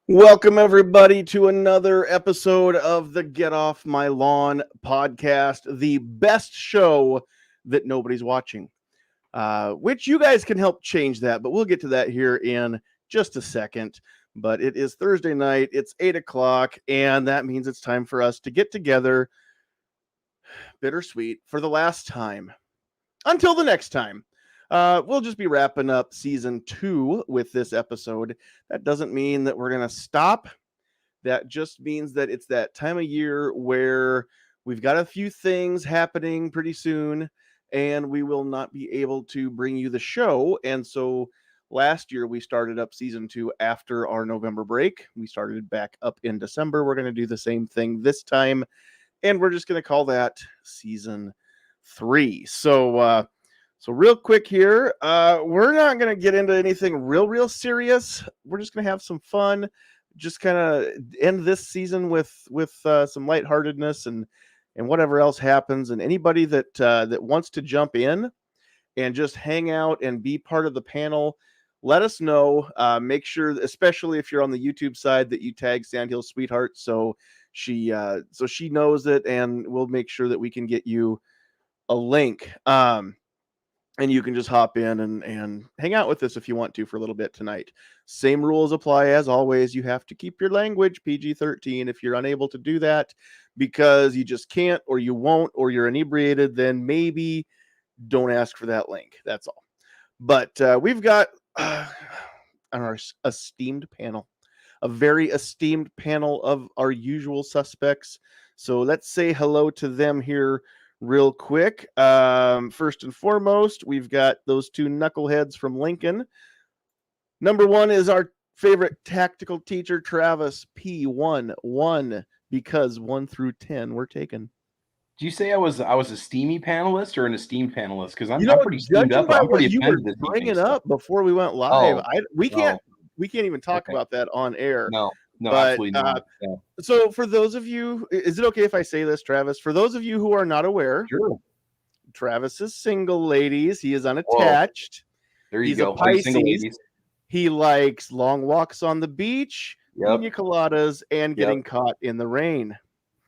Welcome, everybody, to another episode of the Get Off My Lawn podcast, the best show that nobody's watching, which you guys can help change that, but we'll get to that here in just a second. But it is Thursday night, it's 8 o'clock, and that means it's time for us to get together, bittersweet, for the last time. Until the next time. We'll just be wrapping up season 2 with this episode. That doesn't mean that we're going to stop. That just means that it's that time of year where we've got a few things happening pretty soon, and we will not be able to bring you the show. And so last year we started up season 2 after our November break. We started back up in December. We're going to do the same thing this time, and we're just going to call that season 3. So real quick here, we're not going to get into anything real serious. We're just going to have some fun, just kind of end this season with some lightheartedness and whatever else happens. And anybody that wants to jump in and just hang out and be part of the panel, let us know. Make sure, especially if you're on the YouTube side, that you tag Sandhills Sweetheart so she knows it, and we'll make sure that we can get you a link. And you can just hop in and hang out with us if you want to for a little bit tonight. Same rules apply as always. You have to keep your language PG-13. If you're unable to do that because you just can't, or you won't, or you're inebriated, then maybe don't ask for that link. That's all. But we've got our esteemed panel, a very esteemed panel of our usual suspects. So let's say hello to them here real quick. First and foremost, we've got those two knuckleheads from Lincoln. Number one is our favorite tactical teacher, Travis P11, because 1 through 10 were taken. Do you say I was a steamy panelist or an esteemed panelist? Because I'm pretty steamed up. By I'm pretty what you were this bringing up before we went live. We can't even talk Okay. about that on air. No, but, absolutely not. Yeah. So for those of you, is it okay if I say this, Travis? For those of you who are not aware, Sure. Travis is single, ladies. He is unattached. There you He's go. a Pisces. Single ladies. He likes long walks on the beach, pina coladas, and getting caught in the rain.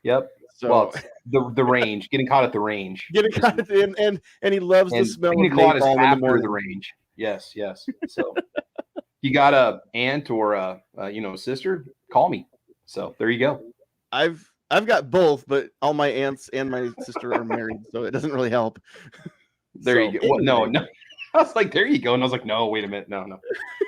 Yep. So the range, getting caught at the range. Getting caught at the, and he loves the smell of napalm in the morning. The range. Yes. So you got a aunt or a sister, call me. So there you go. I've got both, but all my aunts and my sister are married, so it doesn't really help. There you go. Well, no. I was like, there you go. And I was like, no, wait a minute. No.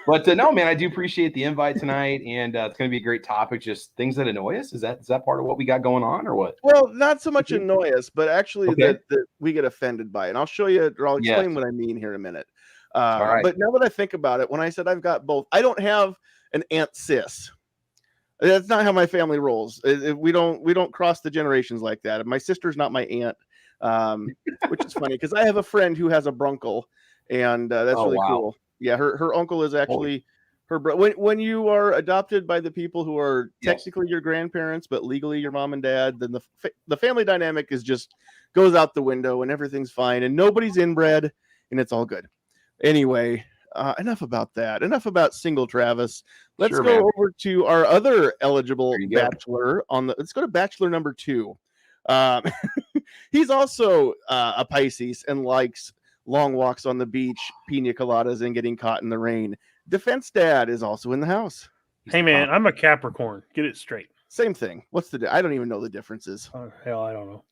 But no, man, I do appreciate the invite tonight. And it's going to be a great topic. Just things that annoy us. Is that part of what we got going on or what? Well, not so much annoy us, but actually that we get offended by it. And I'll show you, or I'll explain what I mean here in a minute. All right. But now that I think about it, when I said I've got both, I don't have an aunt sis. That's not how my family rolls. We don't cross the generations like that. My sister's not my aunt, which is funny because I have a friend who has a brunkle, and that's really cool. Yeah, her uncle is actually her brother. When you are adopted by the people who are technically your grandparents, but legally your mom and dad, then the family dynamic is just goes out the window, and everything's fine, and nobody's inbred, and it's all good. Anyway. Enough about that. Enough about single Travis. Let's go over to our other eligible bachelor. Let's go to bachelor number 2. He's also a Pisces and likes long walks on the beach, pina coladas, and getting caught in the rain. Defense Dad is also in the house. Hey man, I'm a Capricorn. Get it straight. Same thing. What's I don't even know the differences. Oh hell, I don't know.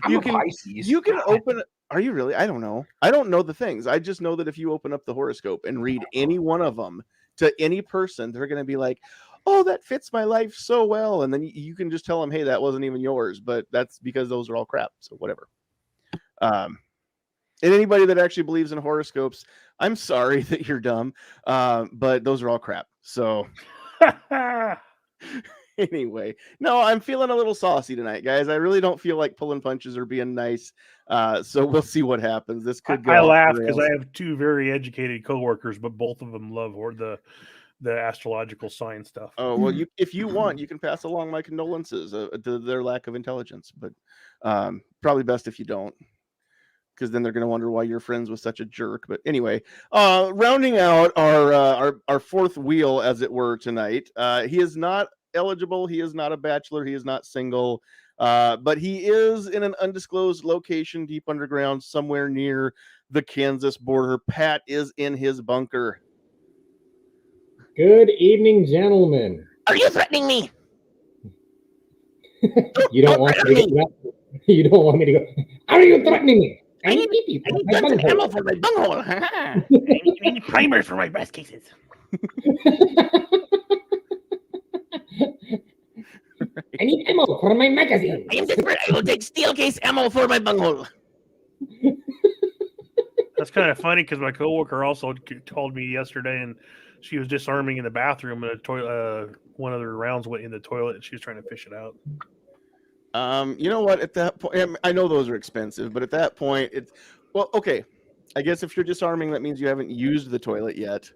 You can open. Are you really? I don't know. I don't know the things. I just know that if you open up the horoscope and read any one of them to any person, they're going to be like, oh, that fits my life so well. And then you can just tell them, hey, that wasn't even yours. But that's because those are all crap. So whatever. And anybody that actually believes in horoscopes, I'm sorry that you're dumb. But those are all crap. So anyway, no, I'm feeling a little saucy tonight, guys. I really don't feel like pulling punches or being nice. So we'll see what happens. This could go. I laugh because I have 2 very educated coworkers, but both of them love the astrological sign stuff. Oh well, if you want, you can pass along my condolences to their lack of intelligence, but probably best if you don't. because then they're going to wonder why you're friends with such a jerk. But anyway, rounding out our fourth wheel, as it were, tonight. He is not eligible. He is not a bachelor. He is not single. But he is in an undisclosed location deep underground somewhere near the Kansas border. Pat is in his bunker. Good evening, gentlemen. Are you threatening me? You don't want me to go. You don't want me to go. Are you threatening me? I need guns and ammo for my bunghole. I need primers for my breast cases. I need ammo for my magazine. I am desperate. I will take steel case ammo for my bunghole. That's kind of funny because my coworker also told me yesterday, and she was disarming in the bathroom, and one of the rounds went in the toilet, and she was trying to fish it out. You know what? At that point, I know those are expensive, but at that point, it's okay. I guess if you're disarming, that means you haven't used the toilet yet,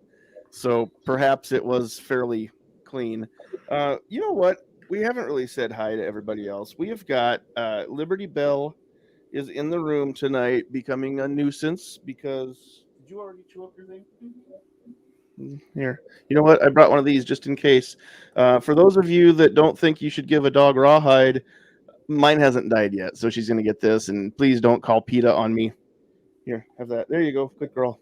so perhaps it was fairly clean. You know what? We haven't really said hi to everybody else. We have got Liberty Bell is in the room tonight, becoming a nuisance because did you already chew up your thing? Here, you know what? I brought one of these just in case. For those of you that don't think you should give a dog rawhide, mine hasn't died yet, so she's going to get this. And please don't call PETA on me. Here, have that. There you go. Good girl.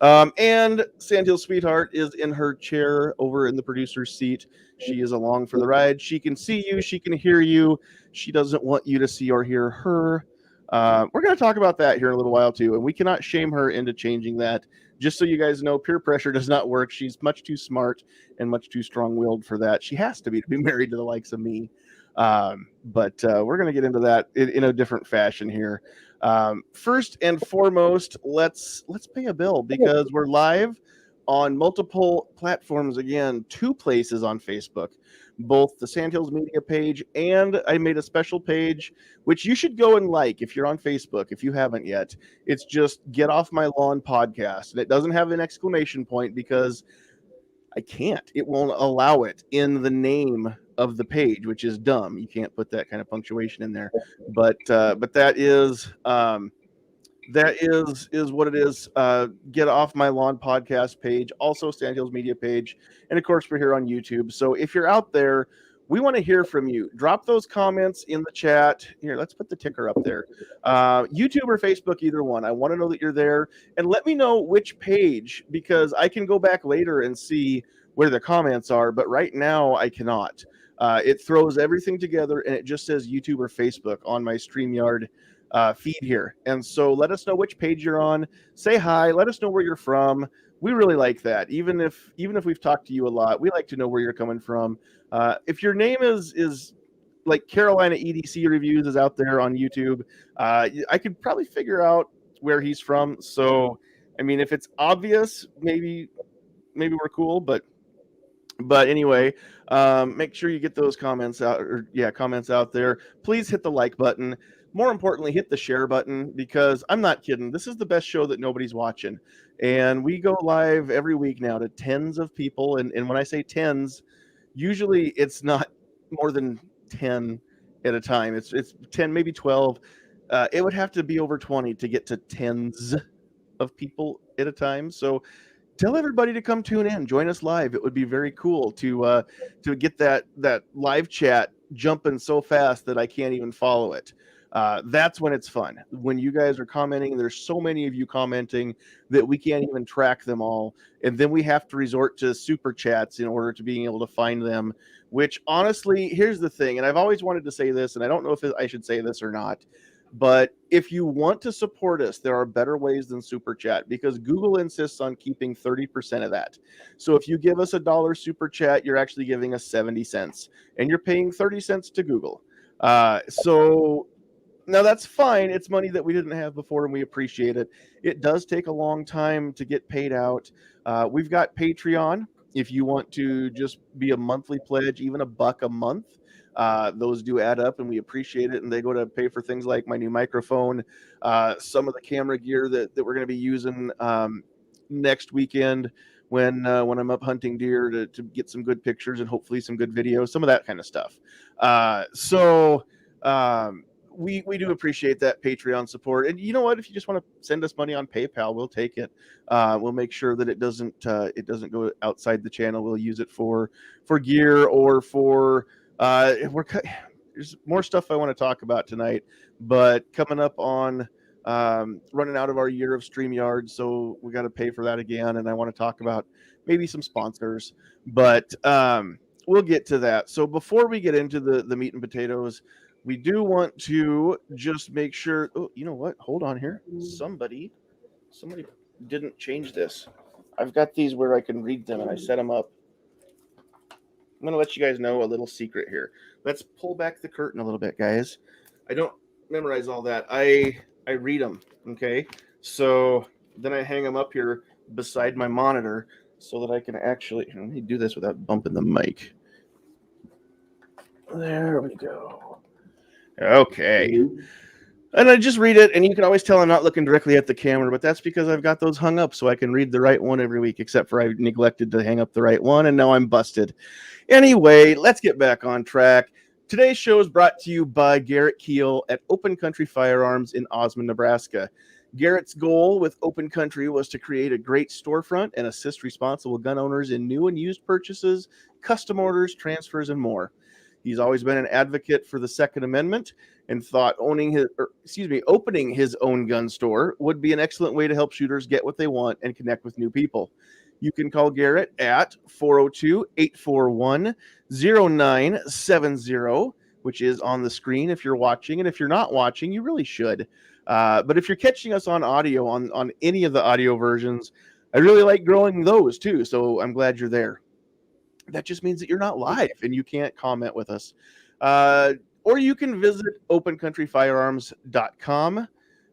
And Sandhills Sweetheart is in her chair over in the producer's seat. She is along for the ride. She can see you. She can hear you. She doesn't want you to see or hear her. We're going to talk about that here in a little while, too. And we cannot shame her into changing that. Just so you guys know, peer pressure does not work. She's much too smart and much too strong-willed for that. She has to be married to the likes of me. But we're going to get into that in a different fashion here. First and foremost, let's pay a bill because we're live on multiple platforms again, 2 places on Facebook, both the Sandhills Media page and I made a special page, which you should go and like if you're on Facebook, if you haven't yet. It's just Get Off My Lawn Podcast. And it doesn't have an exclamation point because I can't. It won't allow it in the name of the page, which is dumb. You can't put that kind of punctuation in there. But that is what it is. Get Off My Lawn Podcast page, also Sandhills Media page, and of course we're here on YouTube. So if you're out there, we want to hear from you. Drop those comments in the chat. Here, let's put the ticker up there. YouTube or Facebook, either one. I want to know that you're there, and let me know which page, because I can go back later and see where the comments are, but right now I cannot. It throws everything together, and it just says YouTube or Facebook on my StreamYard feed here. And so let us know which page you're on. Say hi. Let us know where you're from. We really like that. Even if we've talked to you a lot, we like to know where you're coming from. If your name is like Carolina EDC Reviews is out there on YouTube, I could probably figure out where he's from. So, I mean, if it's obvious, maybe we're cool, but anyway, make sure you get those comments out, comments out there. Please hit the like button. More importantly, hit the share button, because I'm not kidding. This is the best show that nobody's watching. And we go live every week now to tens of people. And when I say tens, usually it's not more than 10 at a time. It's 10, maybe 12. It would have to be over 20 to get to tens of people at a time. So tell everybody to come tune in, join us live. It would be very cool to get that live chat jumping so fast that I can't even follow it. That's when it's fun. When you guys are commenting, there's so many of you commenting that we can't even track them all. And then we have to resort to super chats in order to being able to find them, which honestly, here's the thing. And I've always wanted to say this, and I don't know if I should say this or not, but if you want to support us, there are better ways than super chat, because Google insists on keeping 30% of that. So if you give us $1 super chat, you're actually giving us 70 cents and you're paying 30 cents to Google. So now that's fine. It's money that we didn't have before, and we appreciate it. It does take a long time to get paid out. We've got Patreon. If you want to just be a monthly pledge, even $1 a month, those do add up, and we appreciate it. And they go to pay for things like my new microphone, some of the camera gear that we're going to be using next weekend when I'm up hunting deer to get some good pictures and hopefully some good videos, some of that kind of stuff. we do appreciate that Patreon support. And you know what? If you just want to send us money on PayPal, we'll take it. We'll make sure that it doesn't go outside the channel. We'll use it for gear or for there's more stuff I want to talk about tonight, but coming up on running out of our year of StreamYard, so we got to pay for that again. And I want to talk about maybe some sponsors, but we'll get to that. So before we get into the meat and potatoes, we do want to just make sure. Oh, you know what? Hold on here. Somebody didn't change this. I've got these where I can read them, and I set them up. I'm going to let you guys know a little secret here. Let's pull back the curtain a little bit, guys. I don't memorize all that. I read them, okay? So then I hang them up here beside my monitor so that I can actually, let me do this without bumping the mic. There we go. Okay. And I just read it, and you can always tell I'm not looking directly at the camera, but that's because I've got those hung up so I can read the right one every week, except for I neglected to hang up the right one, and now I'm busted. Anyway, let's get back on track. Today's show is brought to you by Garrett Keel at Open Country Firearms in Osmond, Nebraska. Garrett's goal with Open Country was to create a great storefront and assist responsible gun owners in new and used purchases, custom orders, transfers, and more. He's always been an advocate for the Second Amendment and thought opening his own gun store would be an excellent way to help shooters get what they want and connect with new people. You can call Garrett at 402-841-0970, which is on the screen if you're watching. And if you're not watching, you really should. But if you're catching us on audio, on any of the audio versions, I really like growing those too. So I'm glad you're there. That just means that you're not live and you can't comment with us. Or you can visit opencountryfirearms.com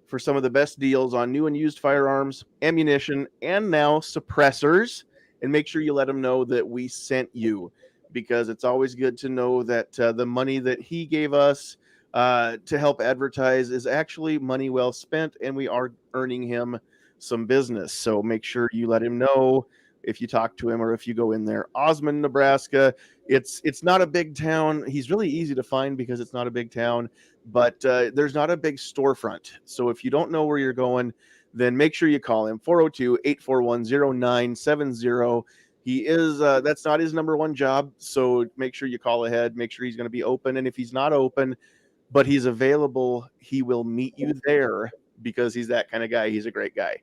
for some of the best deals on new and used firearms, ammunition, and now suppressors. And make sure you let them know that we sent you, because it's always good to know that the money that he gave us to help advertise is actually money well spent, and we are earning him some business. So make sure you let him know if you talk to him or if you go in there. Osmond, Nebraska. It's not a big town. He's really easy to find because it's not a big town, but there's not a big storefront. So if you don't know where you're going, then make sure you call him, 402-841-0970. He is, that's not his number one job. So make sure you call ahead, make sure he's going to be open. And if he's not open, but he's available, he will meet you there because he's that kind of guy. He's a great guy.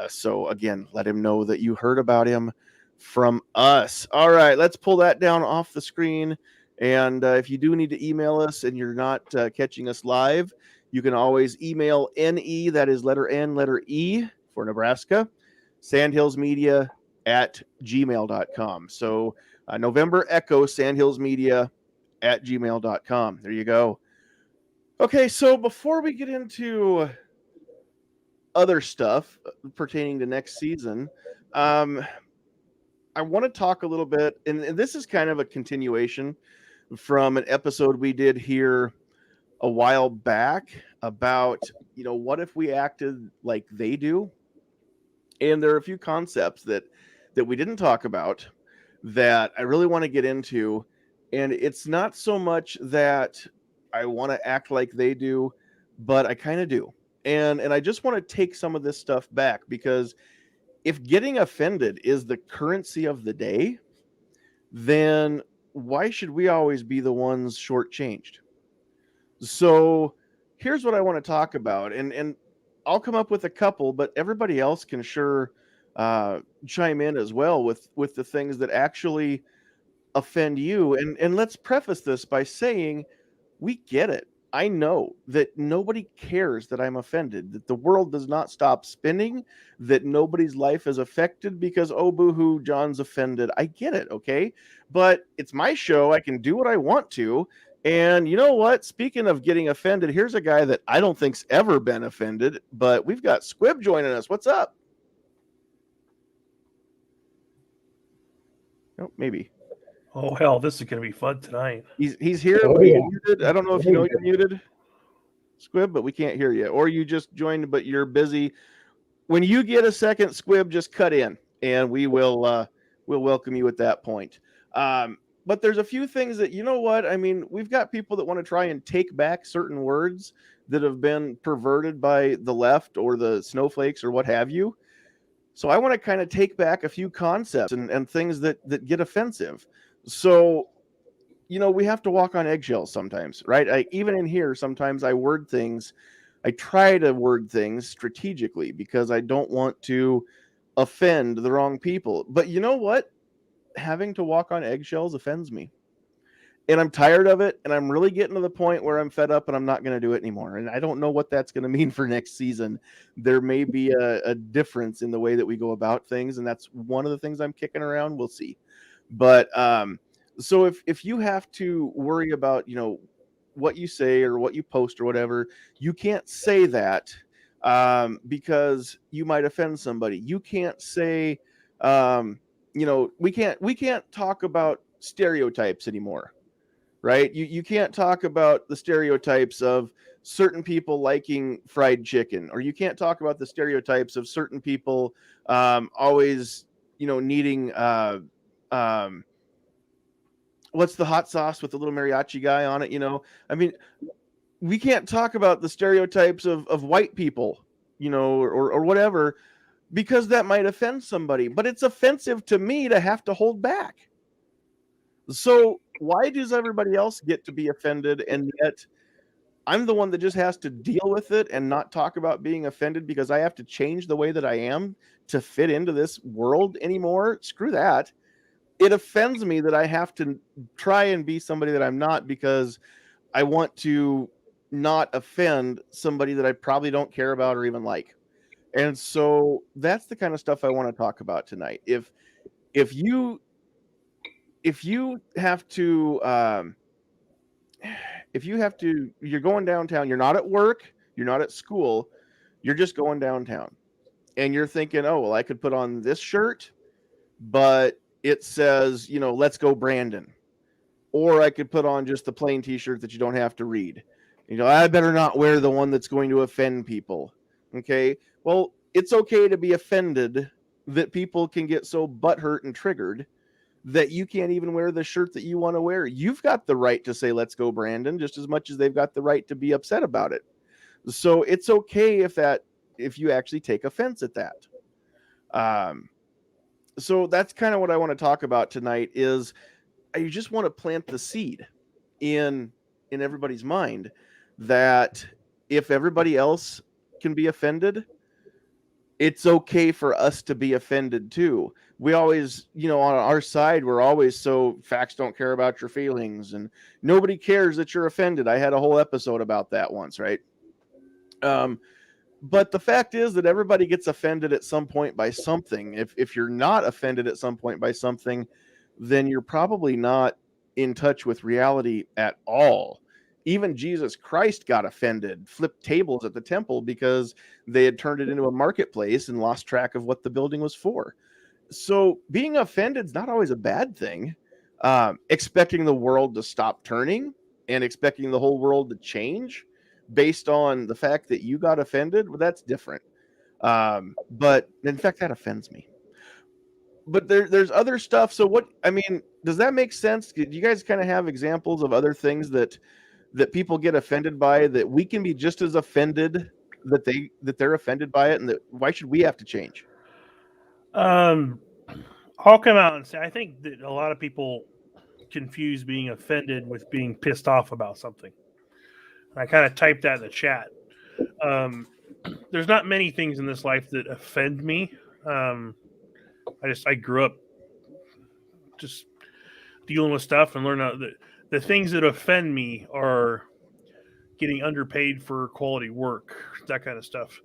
So again, let him know that you heard about him from us. All right, let's pull that down off the screen. And if you do need to email us and you're not catching us live, you can always email NE, that is letter N, letter E for Nebraska, sandhillsmedia@gmail.com. So November Echo, sandhillsmedia@gmail.com. There you go. Okay, so before we get into other stuff pertaining to next season, I want to talk a little bit, and this is kind of a continuation from an episode we did here a while back about, what if we acted like they do? And there are a few concepts that we didn't talk about that I really want to get into. And it's not so much that I want to act like they do, but I kind of do. And I just want to take some of this stuff back, because if getting offended is the currency of the day, then why should we always be the ones shortchanged? So here's what I want to talk about, and I'll come up with a couple, but everybody else can sure chime in as well with the things that actually offend you. And let's preface this by saying we get it. I know that nobody cares that I'm offended, that the world does not stop spinning, that nobody's life is affected because, oh, boo-hoo, John's offended. I get it, okay? But it's my show. I can do what I want to. And you know what? Speaking of getting offended, here's a guy that I don't think's ever been offended, but we've got Squib joining us. What's up? Oh, maybe. Oh, hell, this is going to be fun tonight. He's here. Oh, But yeah. muted. I don't know if you know you're muted, Squib, but we can't hear you. Or you just joined, but you're busy. When you get a second, Squib, just cut in, and we'll welcome you at that point. But but there's a few things that, you know what? I mean, we've got people that want to try and take back certain words that have been perverted by the left or the snowflakes or what have you. So I want to kind of take back a few concepts and things that get offensive. So, you know, we have to walk on eggshells sometimes, right? Even in here, sometimes I try to word things strategically because I don't want to offend the wrong people. But you know what? Having to walk on eggshells offends me. And I'm tired of it, and I'm really getting to the point where I'm fed up and I'm not going to do it anymore. And I don't know what that's going to mean for next season. There may be a difference in the way that we go about things, and that's one of the things I'm kicking around. We'll see. But so if you have to worry about, you know, what you say or what you post or whatever, you can't say that because you might offend somebody. You can't say, you know, we can't talk about stereotypes anymore. Right? You can't talk about the stereotypes of certain people liking fried chicken, or you can't talk about the stereotypes of certain people always, you know, needing what's the hot sauce with the little mariachi guy on it, you know? I mean, we can't talk about the stereotypes of white people, you know, or whatever, because that might offend somebody, but it's offensive to me to have to hold back. So why does everybody else get to be offended, and yet I'm the one that just has to deal with it and not talk about being offended because I have to change the way that I am to fit into this world anymore? Screw that. It offends me that I have to try and be somebody that I'm not because I want to not offend somebody that I probably don't care about or even like. And so that's the kind of stuff I want to talk about tonight. If you have to you're going downtown, you're not at work, you're not at school, you're just going downtown, and you're thinking, oh, well, I could put on this shirt, but it says, you know, let's go Brandon, or I could put on just the plain t-shirt that you don't have to read. You know, I better not wear the one that's going to offend people. Okay, well, it's okay to be offended that people can get so butthurt and triggered that you can't even wear the shirt that you want to wear. You've got the right to say, let's go Brandon, just as much as they've got the right to be upset about it. So it's okay if you actually take offense at that. So that's kind of what I want to talk about tonight is I just want to plant the seed in everybody's mind that if everybody else can be offended, it's okay for us to be offended too. We always, you know, on our side, we're always so facts don't care about your feelings and nobody cares that you're offended. I had a whole episode about that once, right? But the fact is that everybody gets offended at some point by something. If you're not offended at some point by something, then you're probably not in touch with reality at all. Even Jesus Christ got offended, flipped tables at the temple because they had turned it into a marketplace and lost track of what the building was for. So being offended is not always a bad thing. Expecting the world to stop turning and expecting the whole world to change based on the fact that you got offended, well, that's different. But in fact, that offends me. But there's other stuff. So what, I mean, does that make sense? Do you guys kind of have examples of other things that people get offended by that we can be just as offended that they're offended by it, and that why should we have to change? I'll come out and say I think that a lot of people confuse being offended with being pissed off about something. I kind of typed that in the chat. There's not many things in this life that offend me. I grew up just dealing with stuff and learning that the things that offend me are getting underpaid for quality work, that kind of stuff.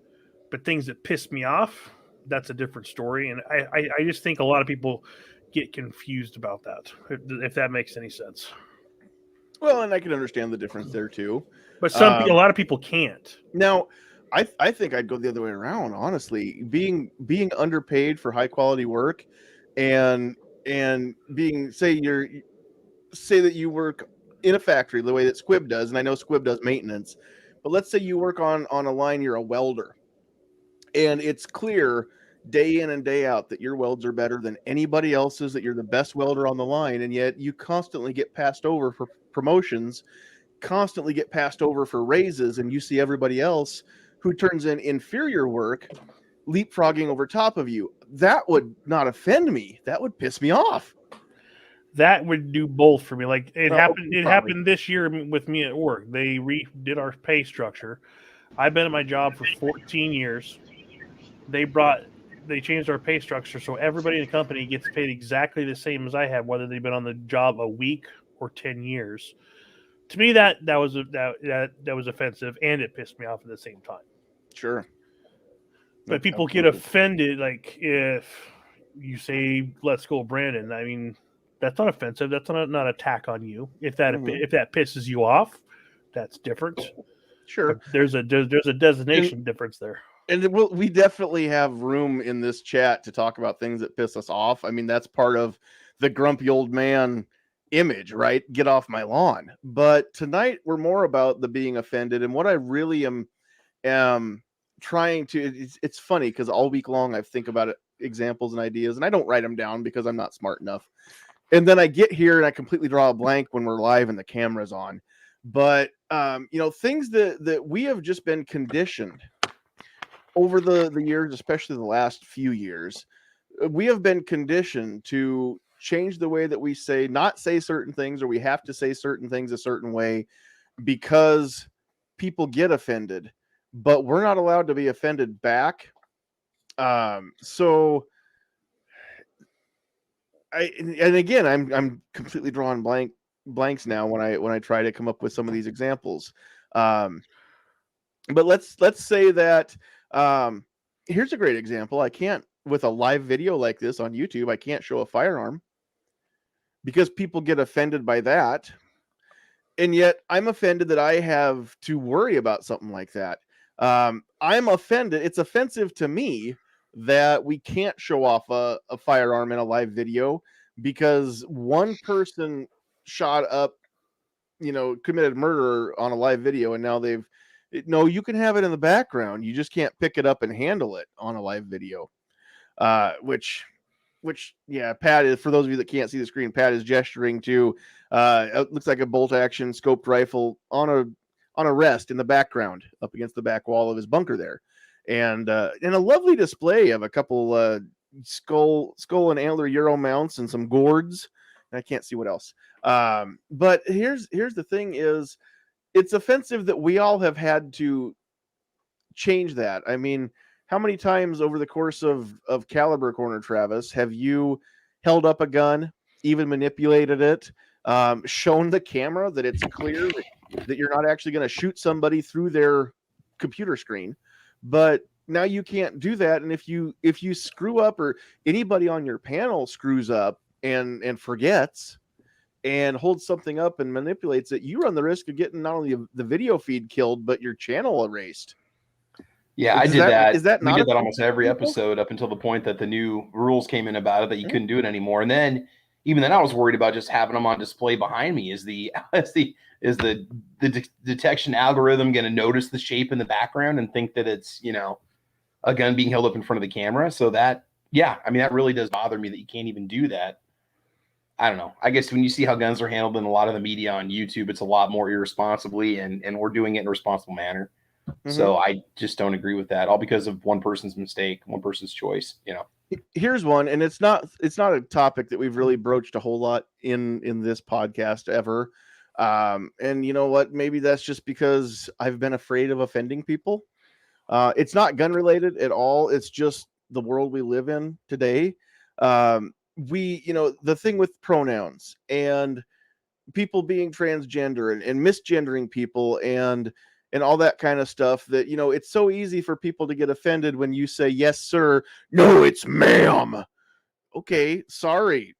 But things that piss me off, that's a different story. And I just think a lot of people get confused about that, if that makes any sense. Well, and I can understand the difference there too. But a lot of people can't. Now, I think I'd go the other way around, honestly. Being underpaid for high quality work and being say that you work in a factory the way that Squibb does, and I know Squibb does maintenance, but let's say you work on a line, you're a welder, and it's clear day in and day out that your welds are better than anybody else's, that you're the best welder on the line, and yet you constantly get passed over for promotions, constantly get passed over for raises, and you see everybody else who turns in inferior work leapfrogging over top of you. That would not offend me. That would piss me off. That would do both for me. Like it happened. It probably. happened this year with me at work. They redid our pay structure. I've been at my job for 14 years. They changed our pay structure so everybody in the company gets paid exactly the same as I have, whether they've been on the job a week or 10 years. To me, that was offensive, and it pissed me off at the same time. Sure. But people get offended, like if you say "Let's go, Brandon." I mean, that's not offensive. That's not an attack on you. If that pisses you off, that's different. Sure. But there's a designation difference there. And we definitely have room in this chat to talk about things that piss us off. I mean, that's part of the grumpy old man image, right? Get off my lawn. But tonight we're more about the being offended, and what I really am trying to. It's funny because all week long I think about it, examples and ideas, and I don't write them down because I'm not smart enough. And then I get here and I completely draw a blank when we're live and the camera's on. But things that we have just been conditioned over the years, especially the last few years, we have been conditioned to change the way that we not say certain things, or we have to say certain things a certain way because people get offended, but we're not allowed to be offended back. So I'm completely drawing blanks now when I try to come up with some of these examples. But let's say that here's a great example. I can't, with a live video like this on YouTube, I can't show a firearm because people get offended by that. And yet I'm offended that I have to worry about something like that. I'm offended. It's offensive to me that we can't show off a firearm in a live video because one person shot up, committed murder on a live video, and now you can have it in the background. You just can't pick it up and handle it on a live video. Which Pat is, for those of you that can't see the screen, Pat is gesturing to, it looks like a bolt action scoped rifle on a rest in the background up against the back wall of his bunker there. And a lovely display of a couple skull and antler Euro mounts and some gourds. I can't see what else. But here's the thing is, it's offensive that we all have had to change that. I mean, how many times over the course of Caliber Corner, Travis, have you held up a gun, even manipulated it, shown the camera that it's clear that you're not actually going to shoot somebody through their computer screen? But now you can't do that. And if you screw up, or anybody on your panel screws up and forgets and holds something up and manipulates it, you run the risk of getting not only the video feed killed, but your channel erased. Yeah, I did that. We did that almost every episode up until the point that the new rules came in about it, that you couldn't do it anymore. And then even then I was worried about just having them on display behind me. Is the detection algorithm going to notice the shape in the background and think that it's, a gun being held up in front of the camera? So that really does bother me that you can't even do that. I don't know. I guess when you see how guns are handled in a lot of the media on YouTube, it's a lot more irresponsibly, and we're doing it in a responsible manner. Mm-hmm. So I just don't agree with that, all because of one person's mistake, one person's choice. Here's one, and it's not a topic that we've really broached a whole lot in this podcast ever. And you know what? Maybe that's just because I've been afraid of offending people. It's not gun related at all. It's just the world we live in today. The thing with pronouns and people being transgender and misgendering people and all that kind of stuff, that, it's so easy for people to get offended when you say, yes, sir. No, it's ma'am. Okay. Sorry.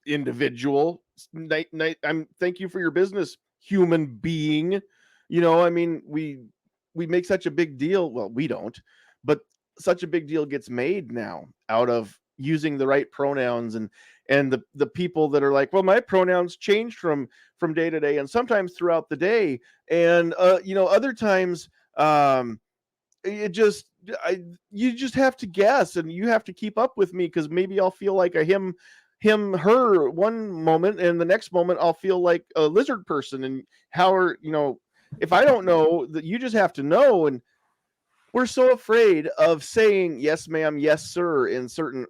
Individual. Thank you for your business, human being. We make such a big deal. Well, we don't, but such a big deal gets made now out of using the right pronouns, and the people that are like, well, my pronouns change from day to day, and sometimes throughout the day, and other times you just have to guess, and you have to keep up with me, because maybe I'll feel like a him, her one moment, and the next moment I'll feel like a lizard person. And how are, if I don't know, that you just have to know. And we're so afraid of saying yes ma'am, yes sir in certain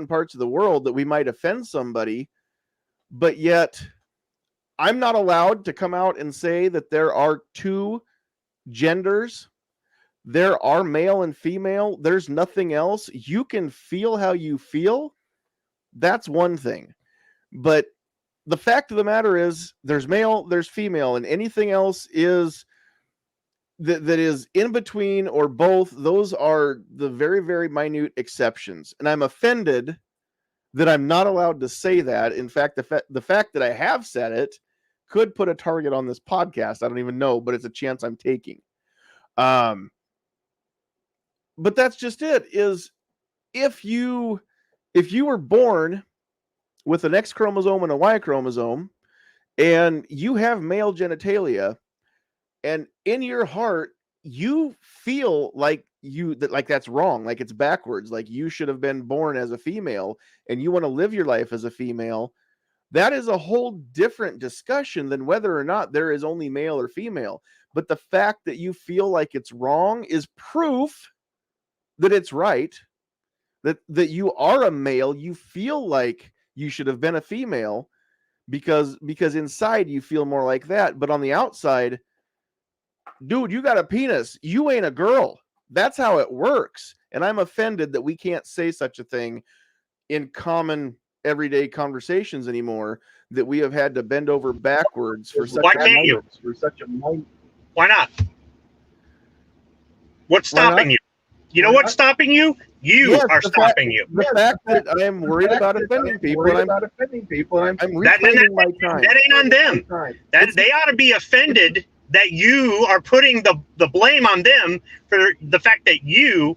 parts of the world that we might offend somebody, but yet I'm not allowed to come out and say that there are two genders. There are male and female. There's nothing else. You can feel how you feel. That's one thing. But the fact of the matter is, there's male, there's female, and anything else is that is in between or both. Those are the very, very minute exceptions. And I'm offended that I'm not allowed to say that. In fact, the fact that I have said it could put a target on this podcast. I don't even know, but it's a chance I'm taking. But that's just it, is if you were born with an X chromosome and a Y chromosome, and you have male genitalia, and in your heart you feel like that's wrong, like it's backwards, like you should have been born as a female, and you want to live your life as a female, that is a whole different discussion than whether or not there is only male or female. But the fact that you feel like it's wrong is proof that it's right, that you are a male. You feel like you should have been a female because inside you feel more like that, but on the outside, dude, you got a penis, you ain't a girl. That's how it works. And I'm offended that we can't say such a thing in common everyday conversations anymore, that we have had to bend over backwards for such a minute. Why not? What's stopping you? You know what's stopping you? You are stopping you. The fact that I am worried about offending people, I'm reclaiming my time. That ain't on them. They ought to be offended that you are putting the blame on them for the fact that you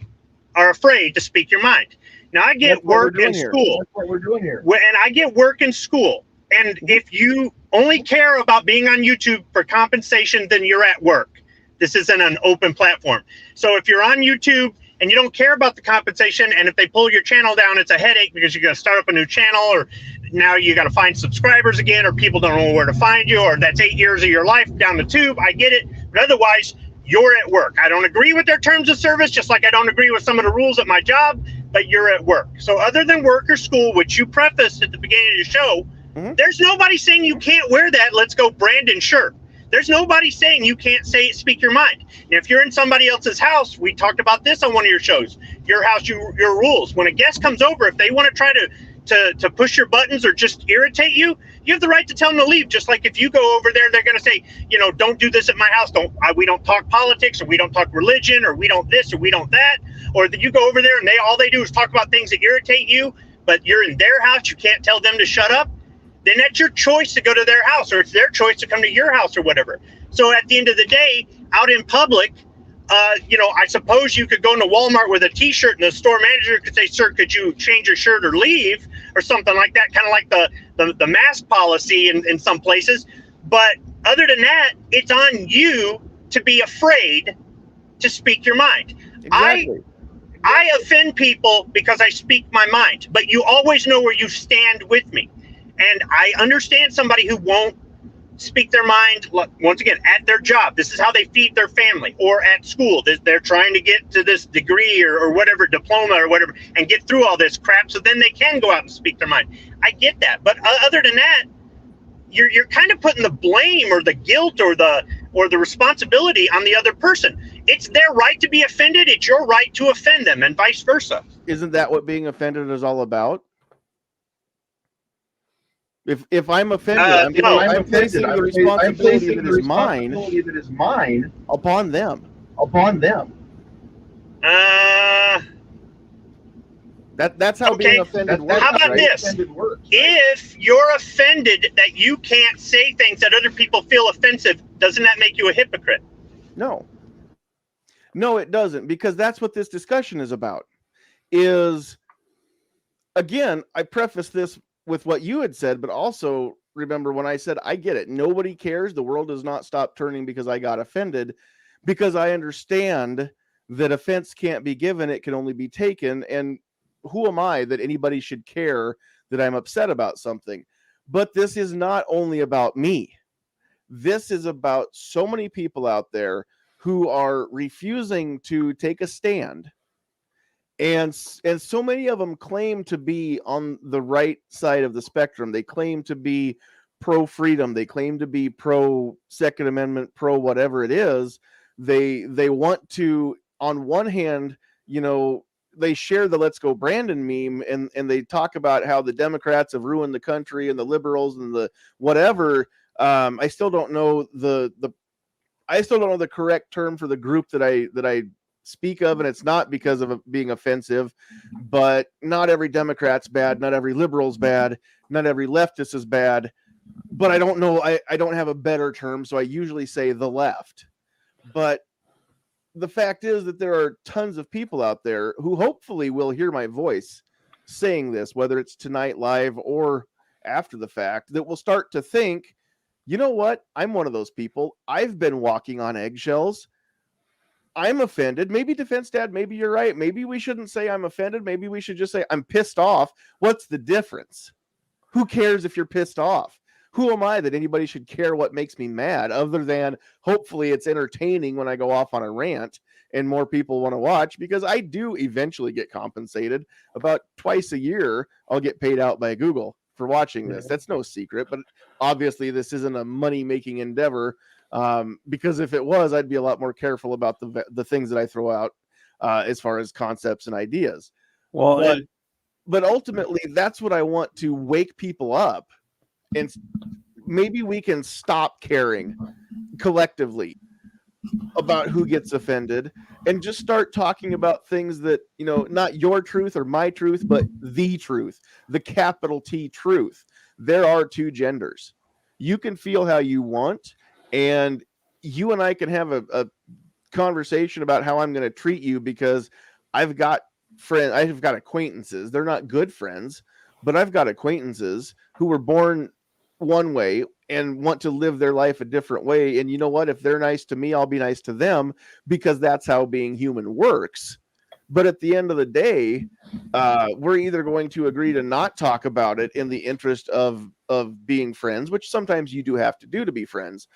are afraid to speak your mind. Now, I get work in school. That's what we're doing here. And I get work in school. And if you only care about being on YouTube for compensation, then you're at work. This isn't an open platform. So if you're on YouTube and you don't care about the compensation, and if they pull your channel down, it's a headache because you're going to start up a new channel, or now you got to find subscribers again, or people don't know where to find you, or that's 8 years of your life down the tube. I get it. But otherwise, you're at work. I don't agree with their terms of service, just like I don't agree with some of the rules at my job, but you're at work. So other than work or school, which you prefaced at the beginning of your show, there's nobody saying you can't wear that "Let's Go Brandon" shirt. There's nobody saying you can't speak your mind. And if you're in somebody else's house, we talked about this on one of your shows, your house, your rules. When a guest comes over, if they want to try to push your buttons or just irritate you, you have the right to tell them to leave. Just like if you go over there, they're going to say, don't do this at my house. We don't talk politics, or we don't talk religion, or we don't this, or we don't that. Or that you go over there and all they do is talk about things that irritate you, but you're in their house, you can't tell them to shut up. Then that's your choice to go to their house, or it's their choice to come to your house, or whatever. So at the end of the day, out in public, I suppose you could go into Walmart with a T-shirt, and the store manager could say, "Sir, could you change your shirt or leave," or something like that, kind of like the mask policy in some places. But other than that, it's on you to be afraid to speak your mind. Exactly. I offend people because I speak my mind, but you always know where you stand with me. And I understand somebody who won't speak their mind, once again, at their job. This is how they feed their family, or at school. They're trying to get to this degree or whatever, diploma or whatever, and get through all this crap so then they can go out and speak their mind. I get that. But other than that, you're kind of putting the blame or the guilt or the responsibility on the other person. It's their right to be offended. It's your right to offend them, and vice versa. Isn't that what being offended is all about? If I'm offended, I'm placing the responsibility that is mine upon them. That's how being offended works. How about this? If you're offended that you can't say things that other people feel offensive, doesn't that make you a hypocrite? No, it doesn't, because that's what this discussion is about. Is, again, I preface this with what you had said, but also remember when I said, I get it. Nobody cares. The world does not stop turning because I got offended, because I understand that offense can't be given, it can only be taken. And who am I that anybody should care that I'm upset about something? But this is not only about me. This is about so many people out there who are refusing to take a stand. And so many of them claim to be on the right side of the spectrum. They claim to be pro-freedom. They claim to be pro-Second Amendment, pro-whatever it is. They want to, on one hand, you know, they share the "Let's Go Brandon" meme, and they talk about how the Democrats have ruined the country and the liberals and the whatever. I still don't know the correct term for the group that I speak of, and it's not because of being offensive, but not every Democrat's bad, not every liberal's bad, not every leftist is bad. But I don't know, I don't have a better term, so I usually say the left. But the fact is that there are tons of people out there who hopefully will hear my voice saying this, whether it's tonight live or after the fact, that will start to think, you know what? I'm one of those people. I've been walking on eggshells. I'm offended. Maybe Defense Dad, maybe you're right. Maybe we shouldn't say I'm offended. Maybe we should just say I'm pissed off. What's the difference? Who cares if you're pissed off? Who am I that anybody should care what makes me mad, other than hopefully it's entertaining when I go off on a rant and more people want to watch, because I do eventually get compensated. About twice a year, I'll get paid out by Google for watching this. That's no secret, but obviously this isn't a money-making endeavor, because if it was, I'd be a lot more careful about the things that I throw out as far as concepts and ideas. Well, but ultimately, that's what I want to wake people up, and maybe we can stop caring collectively about who gets offended and just start talking about things that, you know, not your truth or my truth, but the truth, the capital T truth. There are two genders. You can feel how you want, and you and I can have a conversation about how I'm going to treat you, because I've got friends, I've got acquaintances. They're not good friends, but I've got acquaintances who were born one way and want to live their life a different way. And you know what? If they're nice to me, I'll be nice to them, because that's how being human works. But at the end of the day, we're either going to agree to not talk about it in the interest of being friends, which sometimes you do have to do to be friends.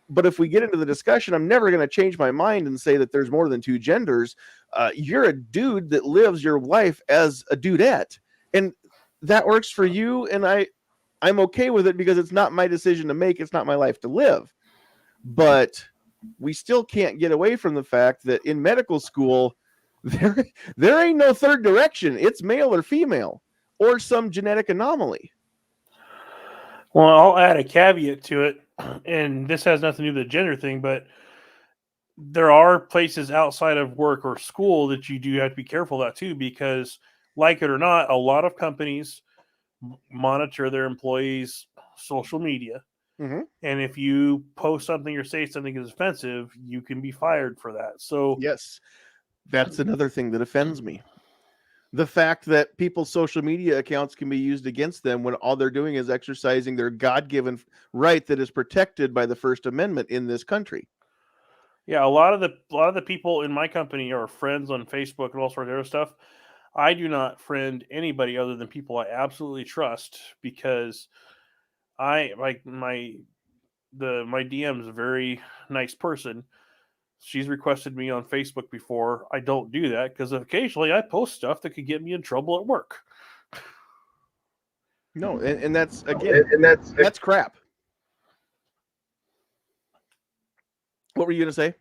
But if we get into the discussion, I'm never going to change my mind and say that there's more than two genders. You're a dude that lives your life as a dudette, and that works for you. And I'm okay with it, because it's not my decision to make. It's not my life to live. But we still can't get away from the fact that in medical school, there ain't no third direction. It's male or female or some genetic anomaly. Well, I'll add a caveat to it, and this has nothing to do with the gender thing, but there are places outside of work or school that you do have to be careful of that too, because like it or not, a lot of companies monitor their employees' social media. Mm-hmm. And if you post something or say something is offensive, you can be fired for that. So yes, that's another thing that offends me. The fact that people's social media accounts can be used against them when all they're doing is exercising their God-given right that is protected by the First Amendment in this country. Yeah, a lot of the people in my company are friends on Facebook and all sorts of other stuff. I do not friend anybody other than people I absolutely trust, because I like my DM is a very nice person. She's requested me on Facebook before. I don't do that because occasionally I post stuff that could get me in trouble at work. No, and that's again, that's crap. What were you gonna say?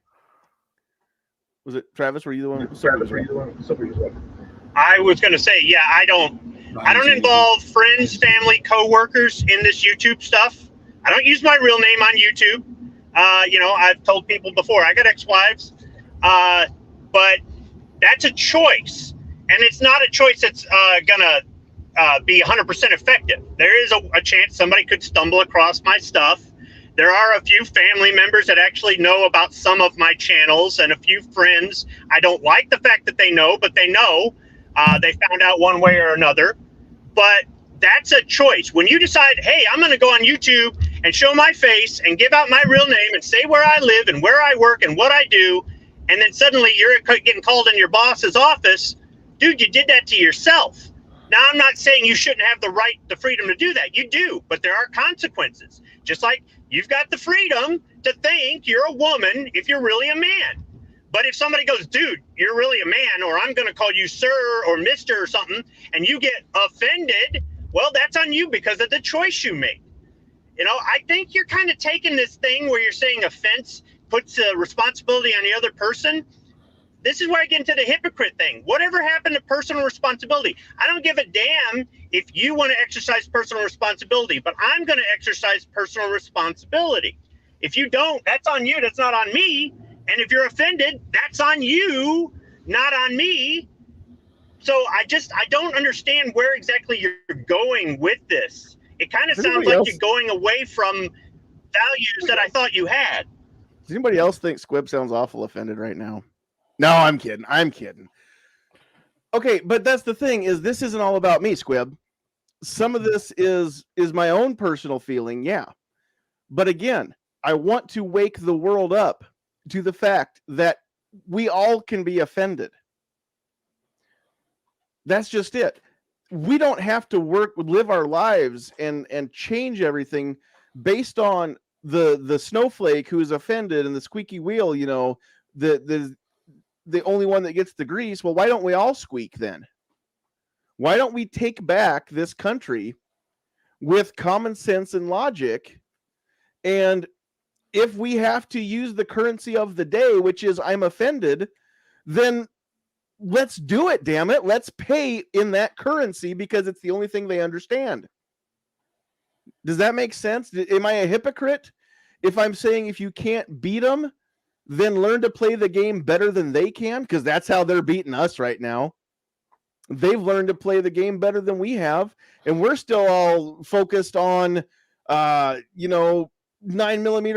Was it Travis? Were you the one? I was going to say, yeah, I don't involve friends, family, coworkers in this YouTube stuff. I don't use my real name on YouTube. You know, I've told people before, I got ex-wives, but that's a choice, and it's not a choice that's gonna be 100% effective. There is a chance somebody could stumble across my stuff. There are a few family members that actually know about some of my channels, and a few friends. I don't like the fact that they know, but they know. They found out one way or another. But that's a choice. When you decide, hey, I'm going to go on YouTube and show my face and give out my real name and say where I live and where I work and what I do, and then suddenly you're getting called in your boss's office, dude, you did that to yourself. Now, I'm not saying you shouldn't have the freedom to do that. You do, but there are consequences. Just like you've got the freedom to think you're a woman if you're really a man. But if somebody goes, dude, you're really a man, or I'm going to call you sir or mister or something, and you get offended, well, that's on you because of the choice you made. You know, I think you're kind of taking this thing where you're saying offense puts a responsibility on the other person. This is where I get into the hypocrite thing. Whatever happened to personal responsibility? I don't give a damn if you want to exercise personal responsibility, but I'm going to exercise personal responsibility. If you don't, that's on you. That's not on me. And if you're offended, that's on you, not on me. So I don't understand where exactly you're going with this. It kind of sounds like you're going away from values that I thought you had. Does anybody else think Squib sounds awful offended right now? No, I'm kidding. Okay, but that's the thing, is this isn't all about me, Squib. Some of this is my own personal feeling, yeah. But again, I want to wake the world up to the fact that we all can be offended. That's just it. We don't have to live our lives and change everything based on the snowflake who is offended and the squeaky wheel, you know, the only one that gets the grease. Well, why don't we all squeak then? Why don't we take back this country with common sense and logic? And if we have to use the currency of the day, which is I'm offended, then let's do it, damn it. Let's pay in that currency because it's the only thing they understand. Does that make sense? Am I a hypocrite if I'm saying if you can't beat them, then learn to play the game better than they can? Because that's how they're beating us right now. They've learned to play the game better than we have, and we're still all focused on, 9mm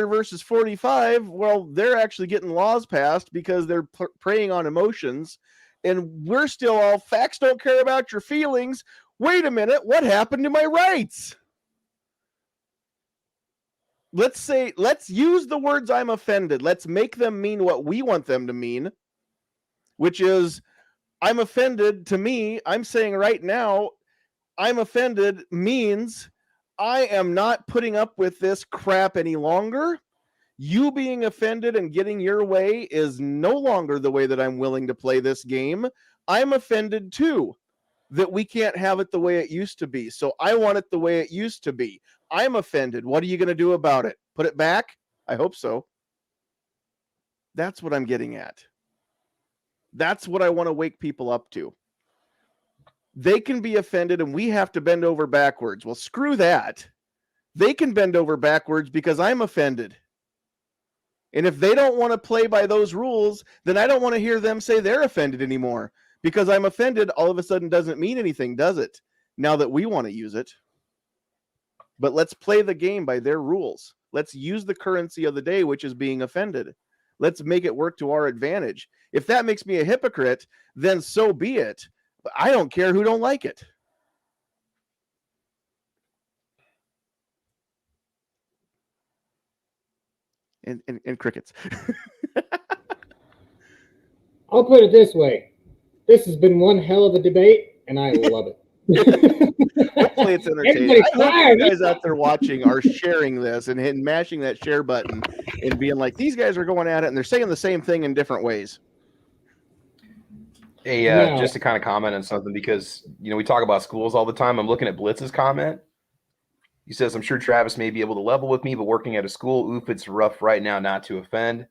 versus 45. Well, they're actually getting laws passed because they're preying on emotions, and we're still all facts don't care about your feelings. Wait a minute, what happened to my rights? Let's use the words I'm offended. Let's make them mean what we want them to mean, which is I'm offended. To me, I'm saying right now, I'm offended means I am not putting up with this crap any longer. You being offended and getting your way is no longer the way that I'm willing to play this game. I'm offended too that we can't have it the way it used to be. So I want it the way it used to be. I'm offended. What are you going to do about it? Put it back? I hope so. That's what I'm getting at. That's what I want to wake people up to. They can be offended and we have to bend over backwards. Well, screw that. They can bend over backwards because I'm offended. And if they don't want to play by those rules, then I don't want to hear them say they're offended anymore. Because I'm offended all of a sudden doesn't mean anything, does it? Now that we want to use it. But let's play the game by their rules. Let's use the currency of the day, which is being offended. Let's make it work to our advantage. If that makes me a hypocrite, then so be it. But I don't care who don't like it. And crickets. I'll put it this way. This has been one hell of a debate, and I love it. Hopefully it's entertaining. I hope you guys out there watching are sharing this and mashing that share button and being like, these guys are going at it and they're saying the same thing in different ways. Hey, just to kind of comment on something, because we talk about schools all the time. I'm looking at Blitz's comment. He says, I'm sure Travis may be able to level with me, but working at a school, it's rough right now not to offend.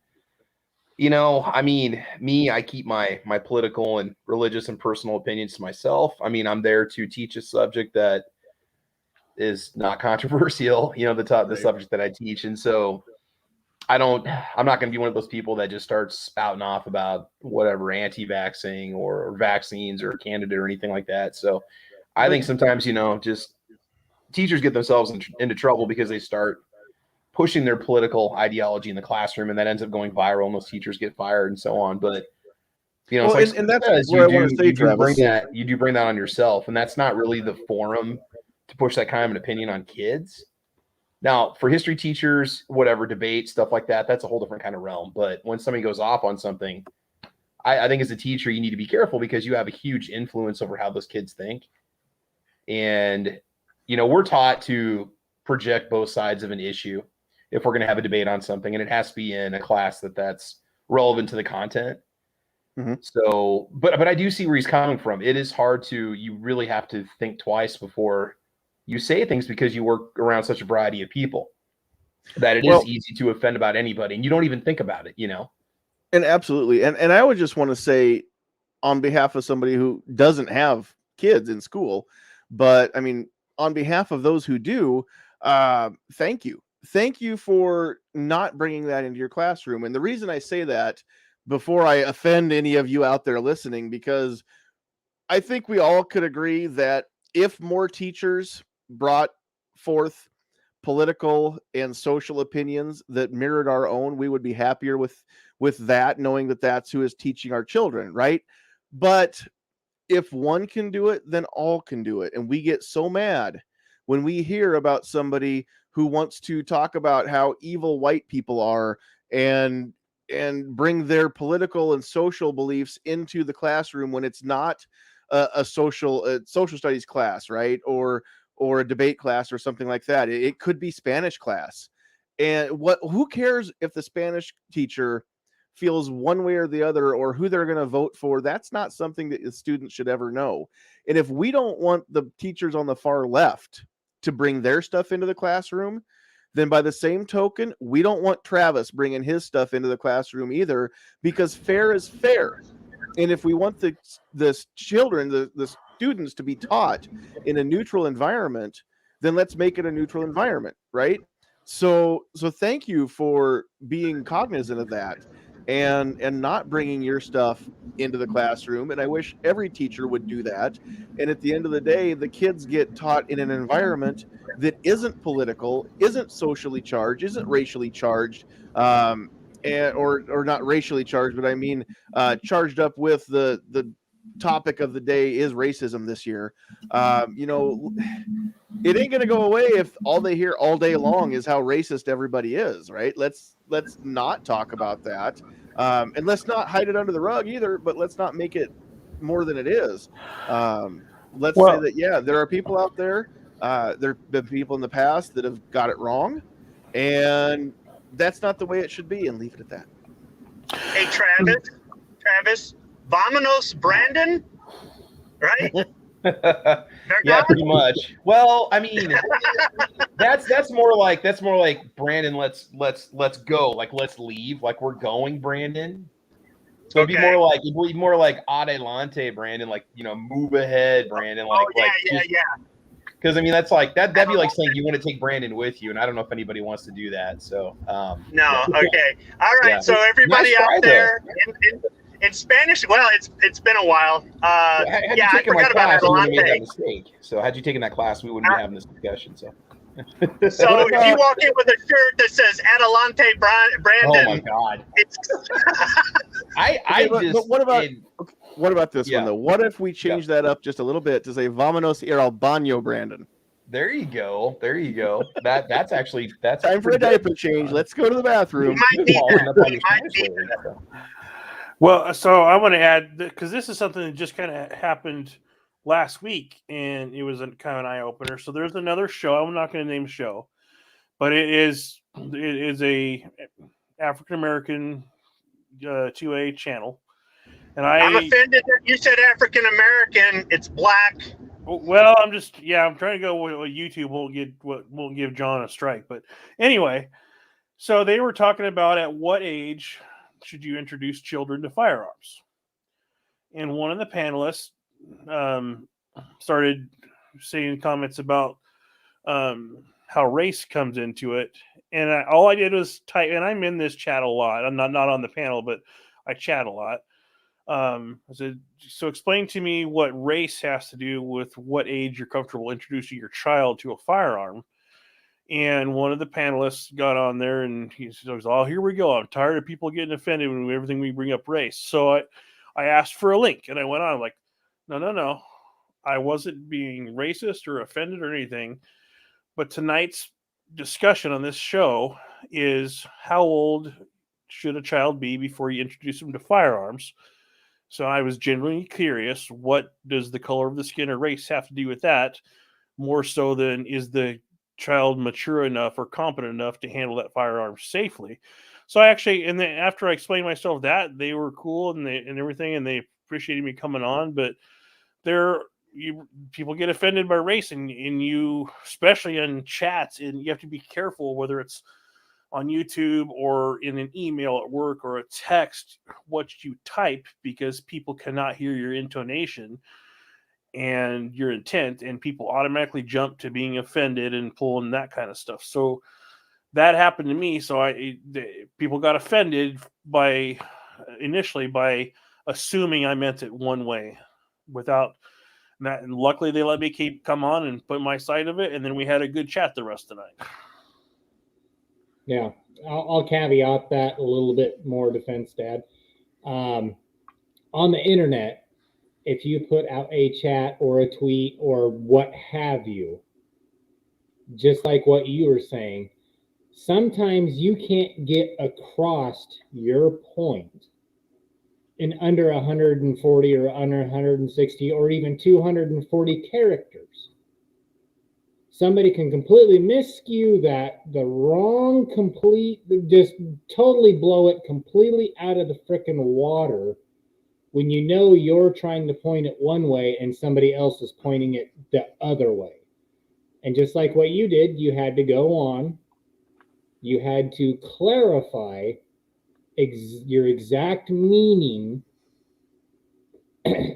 I keep my political and religious and personal opinions to myself. I'm there to teach a subject that is not controversial, the subject that I teach. And so I'm not going to be one of those people that just starts spouting off about whatever anti-vaxxing or vaccines or candidate or anything like that. So I think sometimes, just teachers get themselves into trouble because they start pushing their political ideology in the classroom, and that ends up going viral, and those teachers get fired and so on. But and that's what I want to say, Travis. You do bring that on yourself, and that's not really the forum to push that kind of an opinion on kids Now, for history teachers, whatever, debate, stuff like that, that's a whole different kind of realm. But when somebody goes off on something, I think as a teacher, you need to be careful because you have a huge influence over how those kids think. And, we're taught to project both sides of an issue if we're going to have a debate on something, and it has to be in a class that's relevant to the content. Mm-hmm. So, but I do see where he's coming from. It is hard you really have to think twice before you say things because you work around such a variety of people that it is easy to offend about anybody, and you don't even think about it, And absolutely. And I would just want to say, on behalf of somebody who doesn't have kids in school, but I mean, on behalf of those who do, thank you. Thank you for not bringing that into your classroom. And the reason I say that, before I offend any of you out there listening, because I think we all could agree that if more teachers brought forth political and social opinions that mirrored our own, we would be happier with that, knowing that that's who is teaching our children, right? But if one can do it, then all can do it. And we get so mad when we hear about somebody who wants to talk about how evil white people are and bring their political and social beliefs into the classroom when it's not a social studies class, right? Or a debate class or something like that. It could be Spanish class. And who cares if the Spanish teacher feels one way or the other, or who they're going to vote for? That's not something that the students should ever know. And if we don't want the teachers on the far left to bring their stuff into the classroom, then by the same token, we don't want Travis bringing his stuff into the classroom either, because fair is fair. And if we want the children, the students, to be taught in a neutral environment, then let's make it a neutral environment, right? So thank you for being cognizant of that and not bringing your stuff into the classroom. And I wish every teacher would do that. And at the end of the day, the kids get taught in an environment that isn't political, isn't socially charged, isn't racially charged, or not racially charged, but I mean charged up with the topic of the day is racism this year. It ain't going to go away if all they hear all day long is how racist everybody is, right? Let's not talk about that. And let's not hide it under the rug either, but let's not make it more than it is. Let's say that, yeah, there are people out there, there have been people in the past that have got it wrong, and that's not the way it should be, and leave it at that. Hey, Travis, Vamonos Brandon, right? Yeah, pretty much. Well, I mean, that's more like Brandon. Let's go. Like, let's leave. Like, we're going, Brandon. So it'd be more like adelante, Brandon. Like, move ahead, Brandon. Like, yeah. Because I mean, that's like that'd be like saying you want to take Brandon with you, and I don't know if anybody wants to do that. So no, yeah. Okay, all right. Yeah. So everybody out there in Spanish, well, it's been a while. I forgot about Adelante. So had you taken that class, we wouldn't be having this discussion. So if you walk in with a shirt that says Adelante Brandon, oh my God, it's but what about this one though? What if we change that up just a little bit to say "Vámonos ir al baño, Brandon"? There you go. That's time for a diaper change. Let's go to the bathroom. Well, so I want to add, because this is something that just kind of happened last week, and it was kind of an eye opener. So there's another show. I'm not going to name a show, but it is a African American 2A channel, and I'm offended that you said African American. It's black. Well, I'm trying to go with YouTube won't give John a strike, but anyway, so they were talking about at what age should you introduce children to firearms, and one of the panelists started saying comments about how race comes into it, and all I did was type, and I'm in this chat a lot. I'm not on the panel, but I chat a lot. I said, so explain to me what race has to do with what age you're comfortable introducing your child to a firearm. And one of the panelists got on there and he says, oh, here we go. I'm tired of people getting offended when everything we bring up race. So I asked for a link and I went on like, no. I wasn't being racist or offended or anything. But tonight's discussion on this show is how old should a child be before you introduce them to firearms. So I was genuinely curious, what does the color of the skin or race have to do with that? More so than is the child mature enough or competent enough to handle that firearm safely. So I actually, and then after I explained myself that, they were cool and everything, and they appreciated me coming on. But people get offended by race, and you, especially in chats, and you have to be careful whether it's on YouTube or in an email at work or a text, what you type, because people cannot hear your intonation and your intent, and people automatically jump to being offended and pulling that kind of stuff. So that happened to me. So people got offended initially by assuming I meant it one way without that. And luckily they let me come on and put my side of it. And then we had a good chat the rest of the night. Yeah, I'll caveat that a little bit more, Defense Dad. On the internet, if you put out a chat or a tweet or what have you, just like what you were saying, sometimes you can't get across your point in under 140 or under 160 or even 240 characters. Somebody can completely miscue that, just totally blow it completely out of the frickin' water when you know you're trying to point it one way and somebody else is pointing it the other way. And just like what you did, you had to go on, you had to clarify your exact meaning.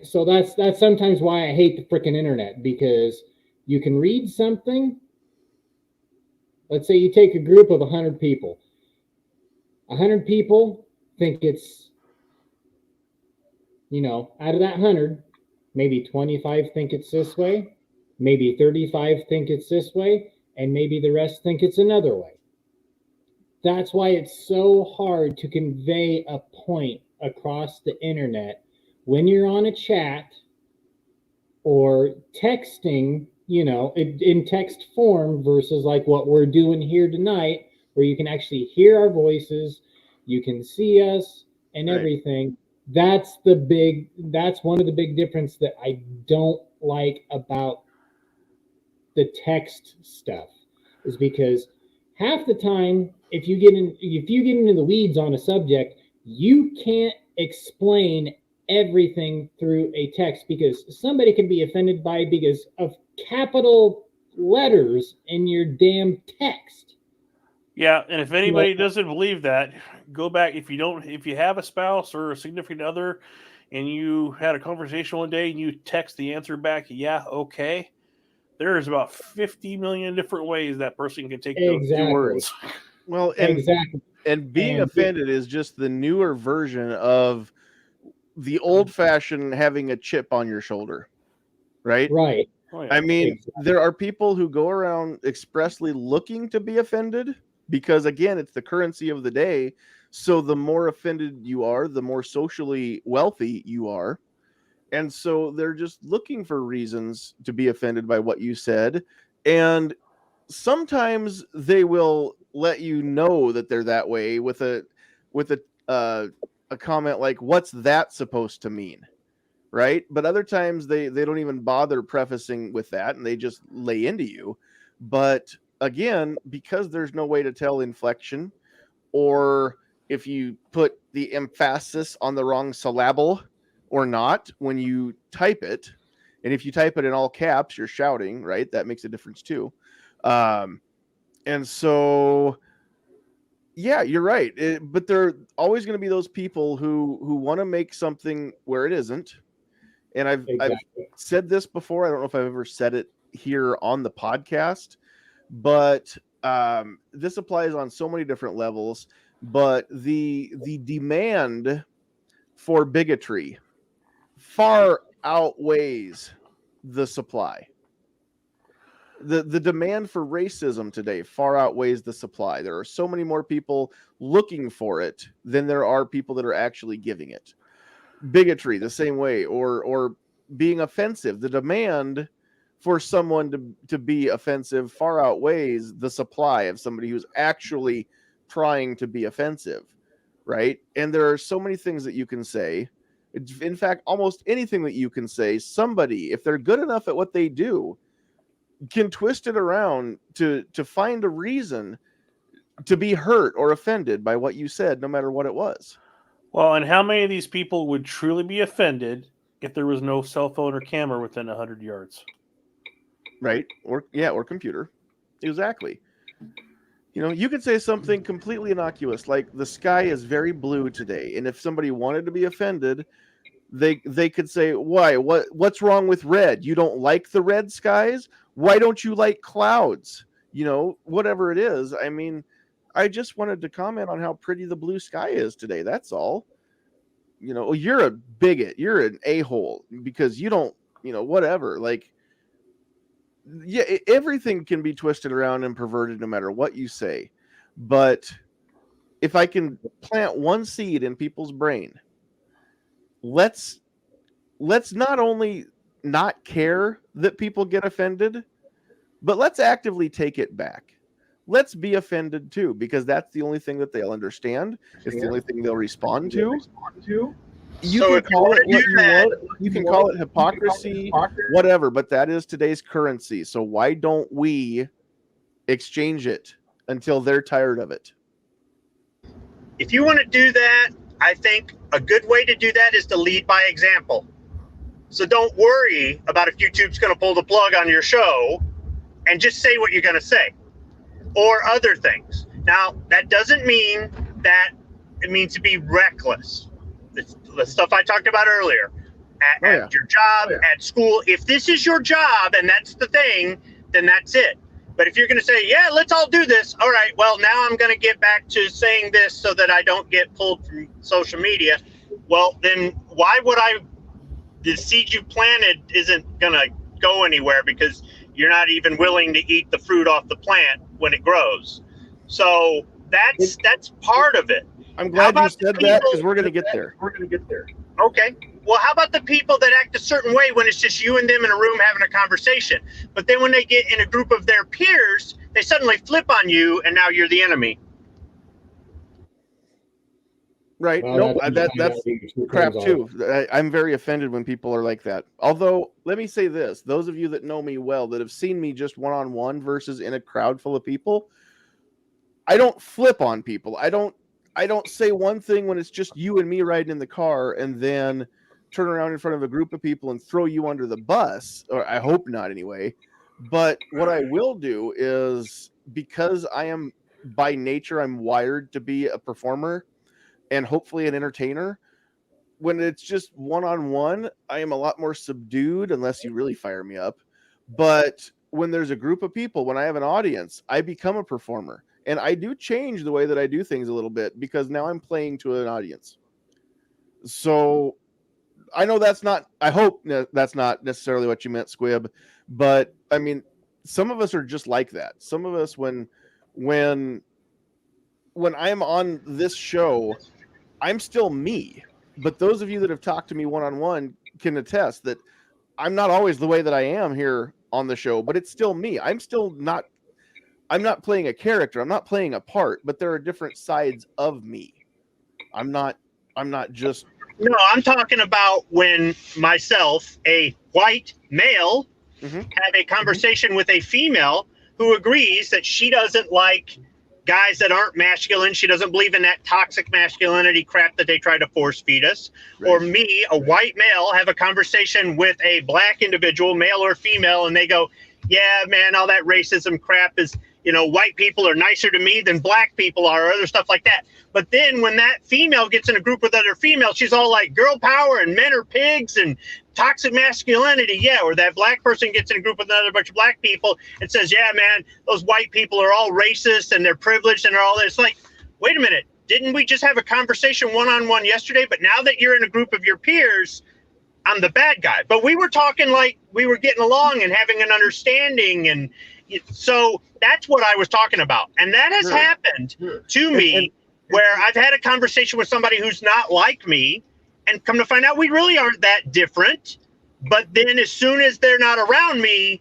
So that's sometimes why I hate the frickin' internet, because you can read something. Let's say you take a group of 100 people. 100 people think it's, out of that 100, maybe 25 think it's this way, maybe 35 think it's this way, and maybe the rest think it's another way. That's why it's so hard to convey a point across the internet when you're on a chat or texting, in text form, versus like what we're doing here tonight, where you can actually hear our voices, you can see us and everything. That's one of the big difference that I don't like about the text stuff, is because half the time, if you get into the weeds on a subject, you can't explain everything through a text, because somebody can be offended because of capital letters in your damn text. Yeah, and if anybody doesn't believe that, go back. If you have a spouse or a significant other, and you had a conversation one day and you text the answer back, yeah, okay, there's about 50 million different ways that person can take those two words. Well, and being offended is just the newer version of the old-fashioned having a chip on your shoulder, right? Right. Oh, yeah. I mean, there are people who go around expressly looking to be offended because, again, it's the currency of the day. So the more offended you are, the more socially wealthy you are. And so they're just looking for reasons to be offended by what you said. And sometimes they will let you know that they're that way with a comment like, "What's that supposed to mean?" Right? But other times they don't even bother prefacing with that, and they just lay into you. But again, because there's no way to tell inflection, or if you put the emphasis on the wrong syllable or not when you type it, and if you type it in all caps, you're shouting, right? That makes a difference too. And so, yeah, you're right. But there are always going to be those people who want to make something where it isn't. And I've said this before. I don't know if I've ever said it here on the podcast, but this applies on so many different levels. But the demand for bigotry far outweighs the supply. The demand for racism today far outweighs the supply. There are so many more people looking for it than there are people that are actually giving it. Bigotry the same way, or being offensive. The demand for someone to be offensive far outweighs the supply of somebody who's actually trying to be offensive, right? And there are so many things that you can say. In fact, almost anything that you can say, somebody, if they're good enough at what they do, can twist it around to find a reason to be hurt or offended by what you said, no matter what it was. Well, and how many of these people would truly be offended if there was no cell phone or camera within 100 yards? Right? Or computer. Exactly. You know, you could say something completely innocuous, like the sky is very blue today. And if somebody wanted to be offended, they could say, why? What's wrong with red? You don't like the red skies? Why don't you like clouds? You know, whatever it is. I mean, I just wanted to comment on how pretty the blue sky is today. That's all. You know, you're a bigot. You're an a-hole because you don't, you know, whatever. Like, yeah, everything can be twisted around and perverted no matter what you say. But if I can plant one seed in people's brain, let's not only not care that people get offended, but let's actively take it back. Let's be offended too, because that's the only thing that they'll understand. It's the only thing they'll respond to. You can call it what you want. You can call it hypocrisy, whatever, but that is today's currency. So why don't we exchange it until they're tired of it? If you want to do that, I think a good way to do that is to lead by example. So don't worry about if YouTube's going to pull the plug on your show, and just say what you're going to say. Or other things. Now, that doesn't mean that it means to be reckless. The stuff I talked about earlier. At your job, at school. If this is your job and that's the thing, then that's it. But if you're going to say, yeah, let's all do this. All right, well, now I'm going to get back to saying this so that I don't get pulled from social media. Well, then why would the seed you planted isn't going to go anywhere because you're not even willing to eat the fruit off the plant when it grows. So that's part of it. I'm glad you said that because we're going to get there. Okay. Well, how about the people that act a certain way when it's just you and them in a room having a conversation? But then when they get in a group of their peers, they suddenly flip on you and now you're the enemy. Right. Well, that's crap too. I'm very offended when people are like that. Although, let me say this. Those of you that know me well, that have seen me just one-on-one versus in a crowd full of people, I don't flip on people. I don't say one thing when it's just you and me riding in the car and then turn around in front of a group of people and throw you under the bus. Or I hope not anyway. But what I will do is, because I am by nature, I'm wired to be a performer and hopefully an entertainer. When it's just one-on-one, I am a lot more subdued unless you really fire me up. But when there's a group of people, when I have an audience, I become a performer. And I do change the way that I do things a little bit because now I'm playing to an audience. So I know I hope that's not necessarily what you meant, Squib. But I mean, some of us are just like that. Some of us, when I'm on this show, I'm still me. But those of you that have talked to me one-on-one can attest that I'm not always the way that I am here on the show, but it's still me. I'm not playing a character. I'm not playing a part, but there are different sides of me. I'm not just. No, I'm talking about when myself, a white male, have a conversation with a female who agrees that she doesn't like guys that aren't masculine. She doesn't believe in that toxic masculinity crap that they try to force feed us. Right. Or me, a white male, have a conversation with a black individual, male or female, and they go, yeah, man, all that racism crap is, white people are nicer to me than black people are, or other stuff like that. But then when that female gets in a group with other females, she's all like girl power and men are pigs and toxic masculinity. Yeah. Or that black person gets in a group with another bunch of black people and says, yeah, man, those white people are all racist and they're privileged and they're all this. Like, wait a minute. Didn't we just have a conversation one-on-one yesterday? But now that you're in a group of your peers, I'm the bad guy. But we were talking like we were getting along and having an understanding. And so that's what I was talking about. And that has happened to me where I've had a conversation with somebody who's not like me and come to find out we really aren't that different. But then as soon as they're not around me,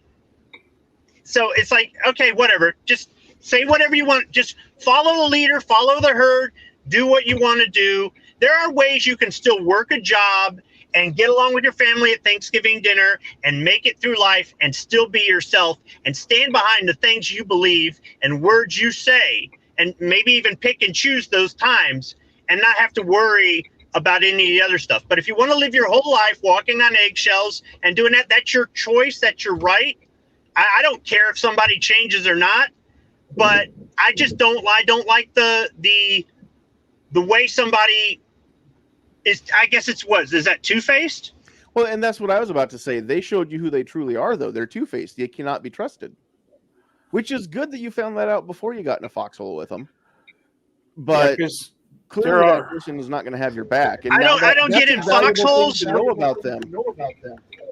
So it's like, okay, whatever. Just say whatever you want. Just follow the leader, follow the herd, do what you want to do. There are ways you can still work a job and get along with your family at Thanksgiving dinner and make it through life and still be yourself and stand behind the things you believe and words you say, and maybe even pick and choose those times and not have to worry about any of the other stuff. But if you want to live your whole life walking on eggshells and doing that, that's your choice, that's your right. I don't care if somebody changes or not, but I just don't like the way somebody is. I guess is that two-faced? Well, and that's what I was about to say. They showed you who they truly are, though. They're two-faced. They cannot be trusted, which is good that you found that out before you got in a foxhole with them. But clearly, that person is not going to have your back. And I don't get in foxholes. To know about them.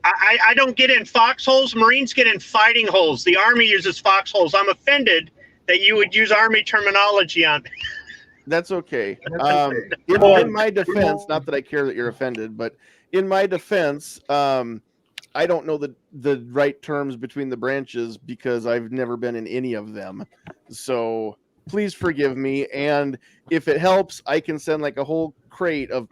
I don't get in foxholes. Marines get in fighting holes. The Army uses foxholes. I'm offended that you would use Army terminology on me. That's okay. In my defense, not that I care that you're offended, but in my defense, I don't know the right terms between the branches because I've never been in any of them. So please forgive me. And if it helps, I can send like a whole crate of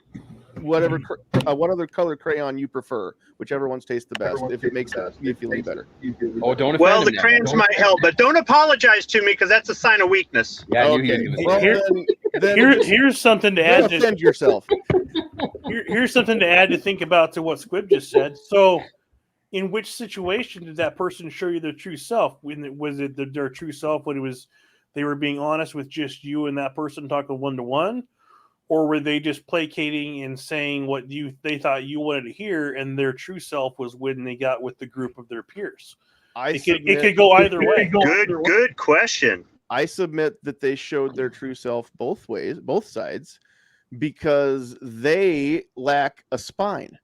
whatever what other color crayon you prefer, whichever ones taste the best, if it makes you feel any better. Oh, don't offend well, the him crayons might help, but don't apologize to me because that's a sign of weakness. Yeah, okay. Well, here's something to add. Defend yourself. Here's something to add to think about to what Squib just said. So, in which situation did that person show you their true self? Was it their true self when they were being honest with just you and that person talking one-to-one? Or were they just placating and saying what they thought you wanted to hear, and their true self was when they got with the group of their peers? It could go either way. Good question. I submit that they showed their true self both ways, both sides, because they lack a spine.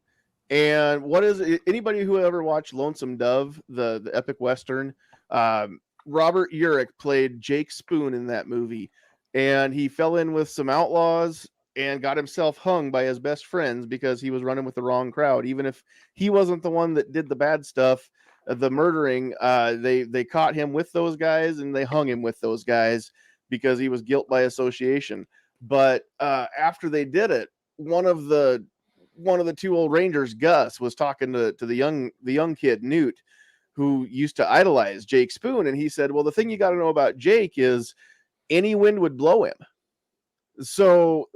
And what is it? Anybody who ever watched Lonesome Dove, the epic Western, Robert Urich played Jake Spoon in that movie. And he fell in with some outlaws and got himself hung by his best friends because he was running with the wrong crowd. Even if he wasn't the one that did the bad stuff, the murdering, they caught him with those guys and they hung him with those guys because he was guilt by association. But after they did it, one of the two old Rangers, Gus, was talking to the young kid, Newt, who used to idolize Jake Spoon. And he said, well, the thing you got to know about Jake is any wind would blow him. So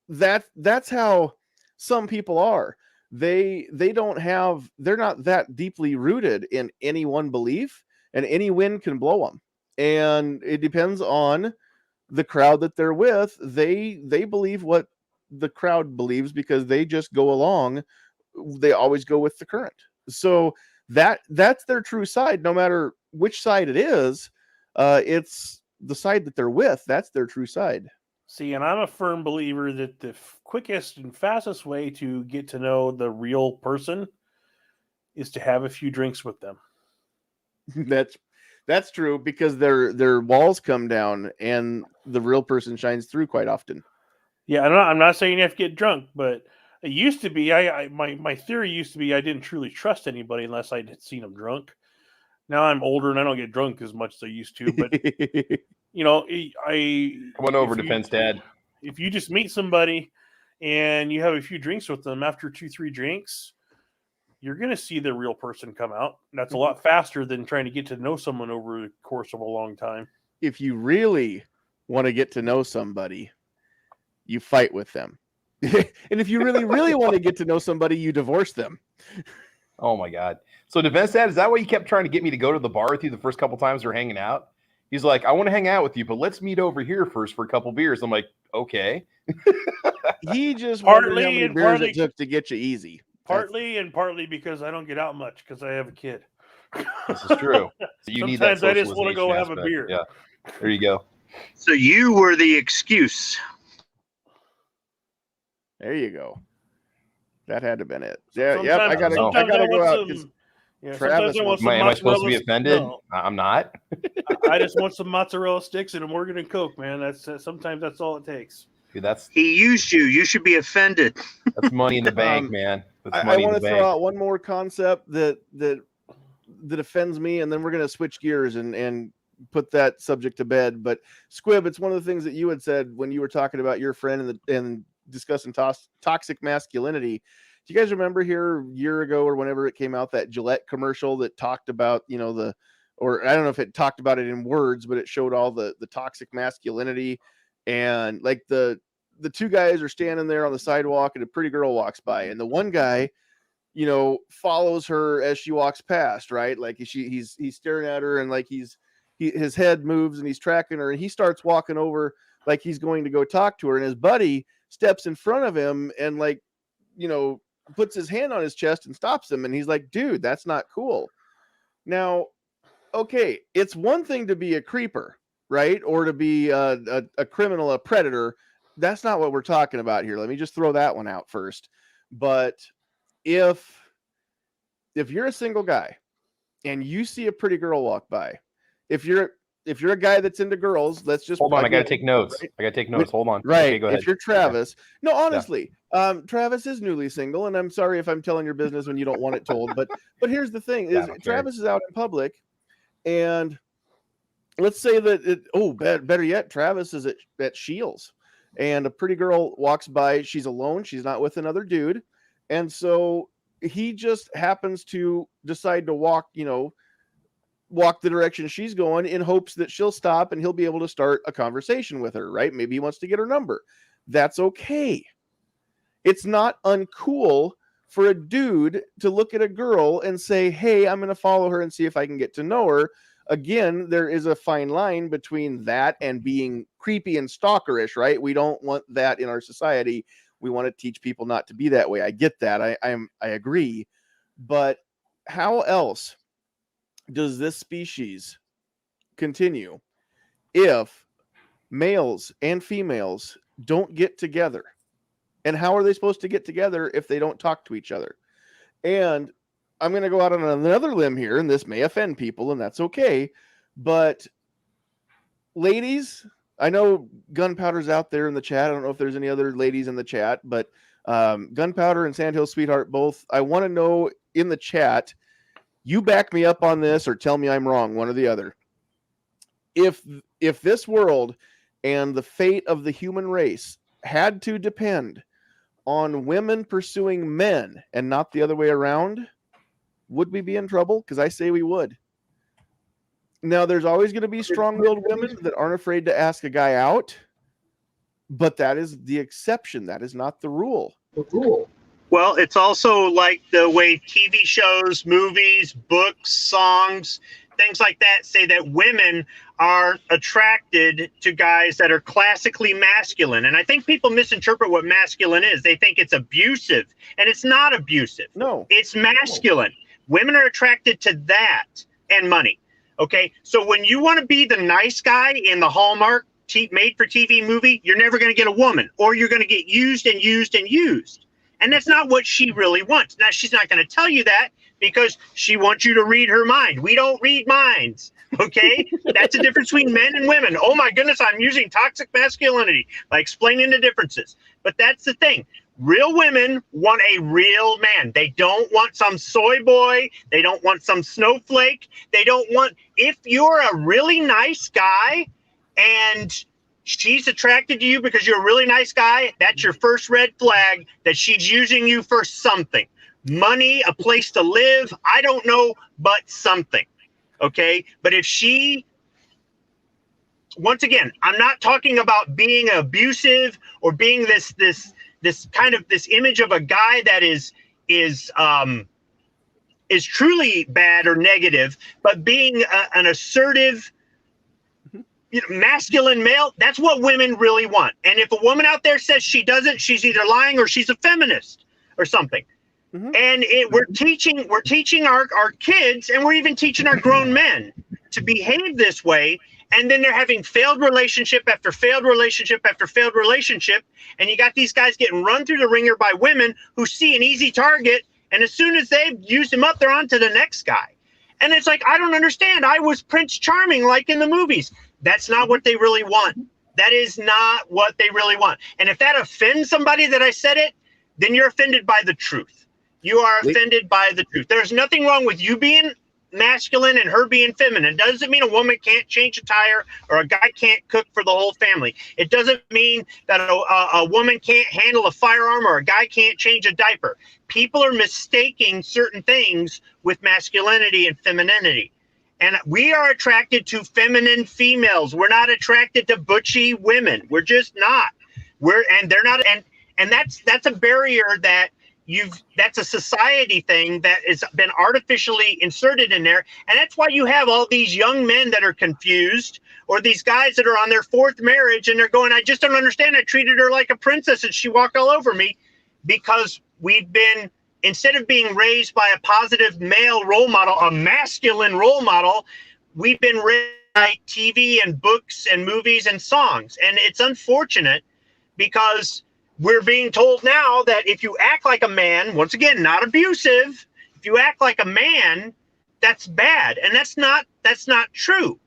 that's how some people are. They're not that deeply rooted in any one belief, and any wind can blow them. And it depends on the crowd that they're with. They believe what the crowd believes because they just go along. They always go with the current. So that's their true side. No matter which side it is, it's the side that they're with. That's their true side. See, and I'm a firm believer that the quickest and fastest way to get to know the real person is to have a few drinks with them. That's true, because their walls come down and the real person shines through quite often. Yeah, I'm not saying you have to get drunk, but it used to be my theory used to be I didn't truly trust anybody unless I'd seen them drunk. Now I'm older and I don't get drunk as much as I used to, but I went over defense, Dad. If you just meet somebody and you have a few drinks with them, after 2-3 drinks, you're going to see the real person come out. That's a lot faster than trying to get to know someone over the course of a long time. If you really want to get to know somebody, you fight with them. And if you really, really want to get to know somebody, you divorce them. Oh my God. So defense, Dad, is that why you kept trying to get me to go to the bar with you the first couple times we were hanging out? He's like, I want to hang out with you, but let's meet over here first for a couple beers. I'm like, okay. He just wondered how many beers it took to get you easy. Partly because I don't get out much because I have a kid. This is true. So you need that. Sometimes I just want to go have a beer. Yeah. There you go. So you were the excuse. There you go. That had to have been it. Yeah. Sometimes, yep. I gotta go out. Travis, am I supposed to be offended? No. I'm not. I just want some mozzarella sticks and a Morgan and Coke, man. Sometimes that's all it takes. Dude, he used you. You should be offended. That's money in the bank, man. I want to throw out one more concept that that offends me, and then we're going to switch gears and put that subject to bed. But Squib, it's one of the things that you had said when you were talking about your friend and discussing toxic masculinity. Do you guys remember here a year ago or whenever it came out, that Gillette commercial that talked about, or I don't know if it talked about it in words, but it showed all the toxic masculinity, and like the two guys are standing there on the sidewalk and a pretty girl walks by, and the one guy, follows her as she walks past, right? Like he's staring at her, and like his head moves and he's tracking her, and he starts walking over like he's going to go talk to her, and his buddy steps in front of him and like, puts his hand on his chest and stops him, and he's like, dude, that's not cool. Now, okay, it's one thing to be a creeper, right? Or to be a criminal, a predator. That's not what we're talking about here. Let me just throw that one out first. But if you're a single guy and you see a pretty girl walk by, if you're a guy that's into girls, let's just hold on. I got to take notes. Right? Hold on. Right. Okay, go ahead. If you're Travis, no, honestly, Travis is newly single, and I'm sorry if I'm telling your business when you don't want it told, but here's the thing: is Travis is out in public, and let's say that better yet, Travis is at Shields, and a pretty girl walks by. She's alone. She's not with another dude, and so he just happens to decide to walk the direction she's going in hopes that she'll stop and he'll be able to start a conversation with her, right? Maybe he wants to get her number. That's okay. It's not uncool for a dude to look at a girl and say, hey, I'm going to follow her and see if I can get to know her. Again, there is a fine line between that and being creepy and stalkerish, right? We don't want that in our society. We want to teach people not to be that way. I get that. I agree. But how else does this species continue if males and females don't get together? And how are they supposed to get together if they don't talk to each other? And I'm going to go out on another limb here, and this may offend people, and that's okay. But ladies, I know Gunpowder's out there in the chat. I don't know if there's any other ladies in the chat, but Gunpowder and Sandhill Sweetheart both, I want to know in the chat, you back me up on this or tell me I'm wrong, one or the other. If this world and the fate of the human race had to depend on women pursuing men and not the other way around, would we be in trouble? Because I say we would. Now, there's always going to be strong-willed women that aren't afraid to ask a guy out, but that is the exception. That is not the rule. Well, it's also like the way TV shows, movies, books, songs, things like that say that women are attracted to guys that are classically masculine. And I think people misinterpret what masculine is. They think it's abusive, and it's not abusive. No. It's masculine. Women are attracted to that and money. Okay? So when you want to be the nice guy in the Hallmark made-for-TV movie, you're never going to get a woman, or you're going to get used and used and used. And that's not what she really wants. Now, she's not going to tell you that because she wants you to read her mind. We don't read minds, okay? That's the difference between men and women. Oh, my goodness, I'm using toxic masculinity by explaining the differences. But that's the thing. Real women want a real man. They don't want some soy boy. They don't want some snowflake. They don't want – if you're a really nice guy and – she's attracted to you because you're a really nice guy, that's your first red flag that she's using you for something. Money, a place to live, I don't know, but something. Okay? But if she, once again, I'm not talking about being abusive or being this kind of this image of a guy that is truly bad or negative, but being an assertive, masculine male, that's what women really want. And if a woman out there says she doesn't, she's either lying or she's a feminist or something. Mm-hmm. And we're teaching our kids, and we're even teaching our grown men to behave this way. And then they're having failed relationship after failed relationship after failed relationship. And you got these guys getting run through the ringer by women who see an easy target. And as soon as they've used him up, they're on to the next guy. And it's like, I don't understand. I was Prince Charming like in the movies. That's not what they really want. That is not what they really want. And if that offends somebody that I said it, then you're offended by the truth. You are offended by the truth. There's nothing wrong with you being masculine and her being feminine. It doesn't mean a woman can't change a tire or a guy can't cook for the whole family. It doesn't mean that a woman can't handle a firearm or a guy can't change a diaper. People are mistaking certain things with masculinity and femininity. And we are attracted to feminine females. We're not attracted to butchy women. We're just not. They're not. And that's a barrier that's a society thing that has been artificially inserted in there. And that's why you have all these young men that are confused, or these guys that are on their fourth marriage and they're going, I just don't understand. I treated her like a princess and she walked all over me, because we've been, instead of being raised by a positive male role model, a masculine role model, we've been raised by TV and books and movies and songs. And it's unfortunate, because we're being told now that if you act like a man, once again, not abusive, if you act like a man, that's bad. And that's not true.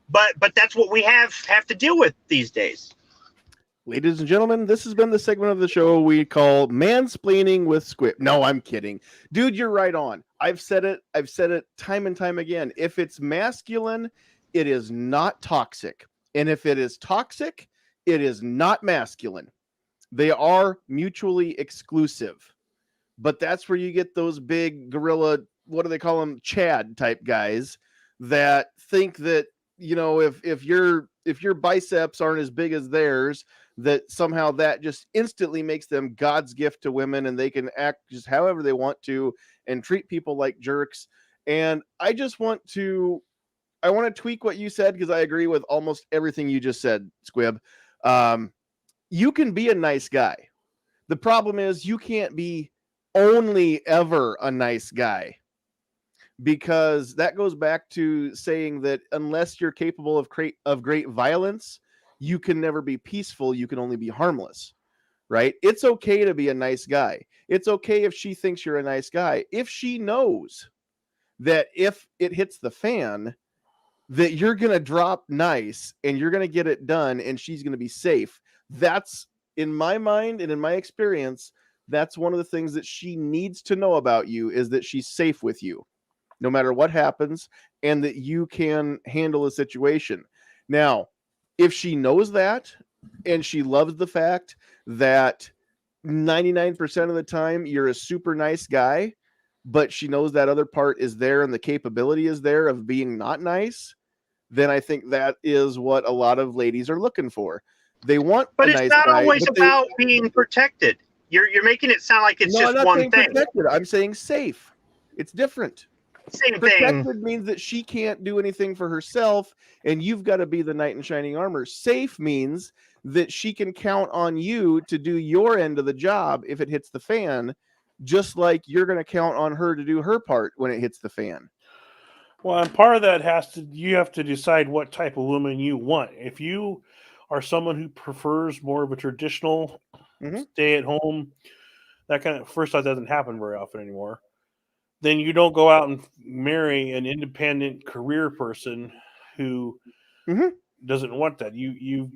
But that's what we have to deal with these days. Ladies and gentlemen, this has been the segment of the show we call Mansplaining with Squib. No, I'm kidding. Dude, you're right on. I've said it time and time again. If it's masculine, it is not toxic. And if it is toxic, it is not masculine. They are mutually exclusive. But that's where you get those big gorilla, what do they call them? Chad type guys that think that, you know, if your biceps aren't as big as theirs, that somehow that just instantly makes them God's gift to women and they can act just however they want to and treat people like jerks. And I want to tweak what you said, because I agree with almost everything you just said, Squib. You can be a nice guy. The problem is you can't be only ever a nice guy, because that goes back to saying that unless you're capable of great violence, you can never be peaceful. You can only be harmless, right? It's okay to be a nice guy. It's okay if she thinks you're a nice guy. If she knows that if it hits the fan, that you're going to drop nice and you're going to get it done and she's going to be safe. That's, in my mind and in my experience, that's one of the things that she needs to know about you, is that she's safe with you no matter what happens, and that you can handle a situation. Now, if she knows that and she loves the fact that 99% of the time you're a super nice guy, but she knows that other part is there and the capability is there of being not nice, then I think that is what a lot of ladies are looking for. They want but a it's nice not guy, always about being protected. You're making it sound like it's no, just I'm not one saying thing. Protected. I'm saying safe. It's different. Same Protected thing. means that she can't do anything for herself, and you've got to be the knight in shining armor. Safe means that she can count on you to do your end of the job if it hits the fan, just like you're going to count on her to do her part when it hits the fan. Well, and part of that you have to decide what type of woman you want. If you are someone who prefers more of a traditional stay at home, that kind of, first, that doesn't happen very often anymore, then you don't go out and marry an independent career person who doesn't want that. You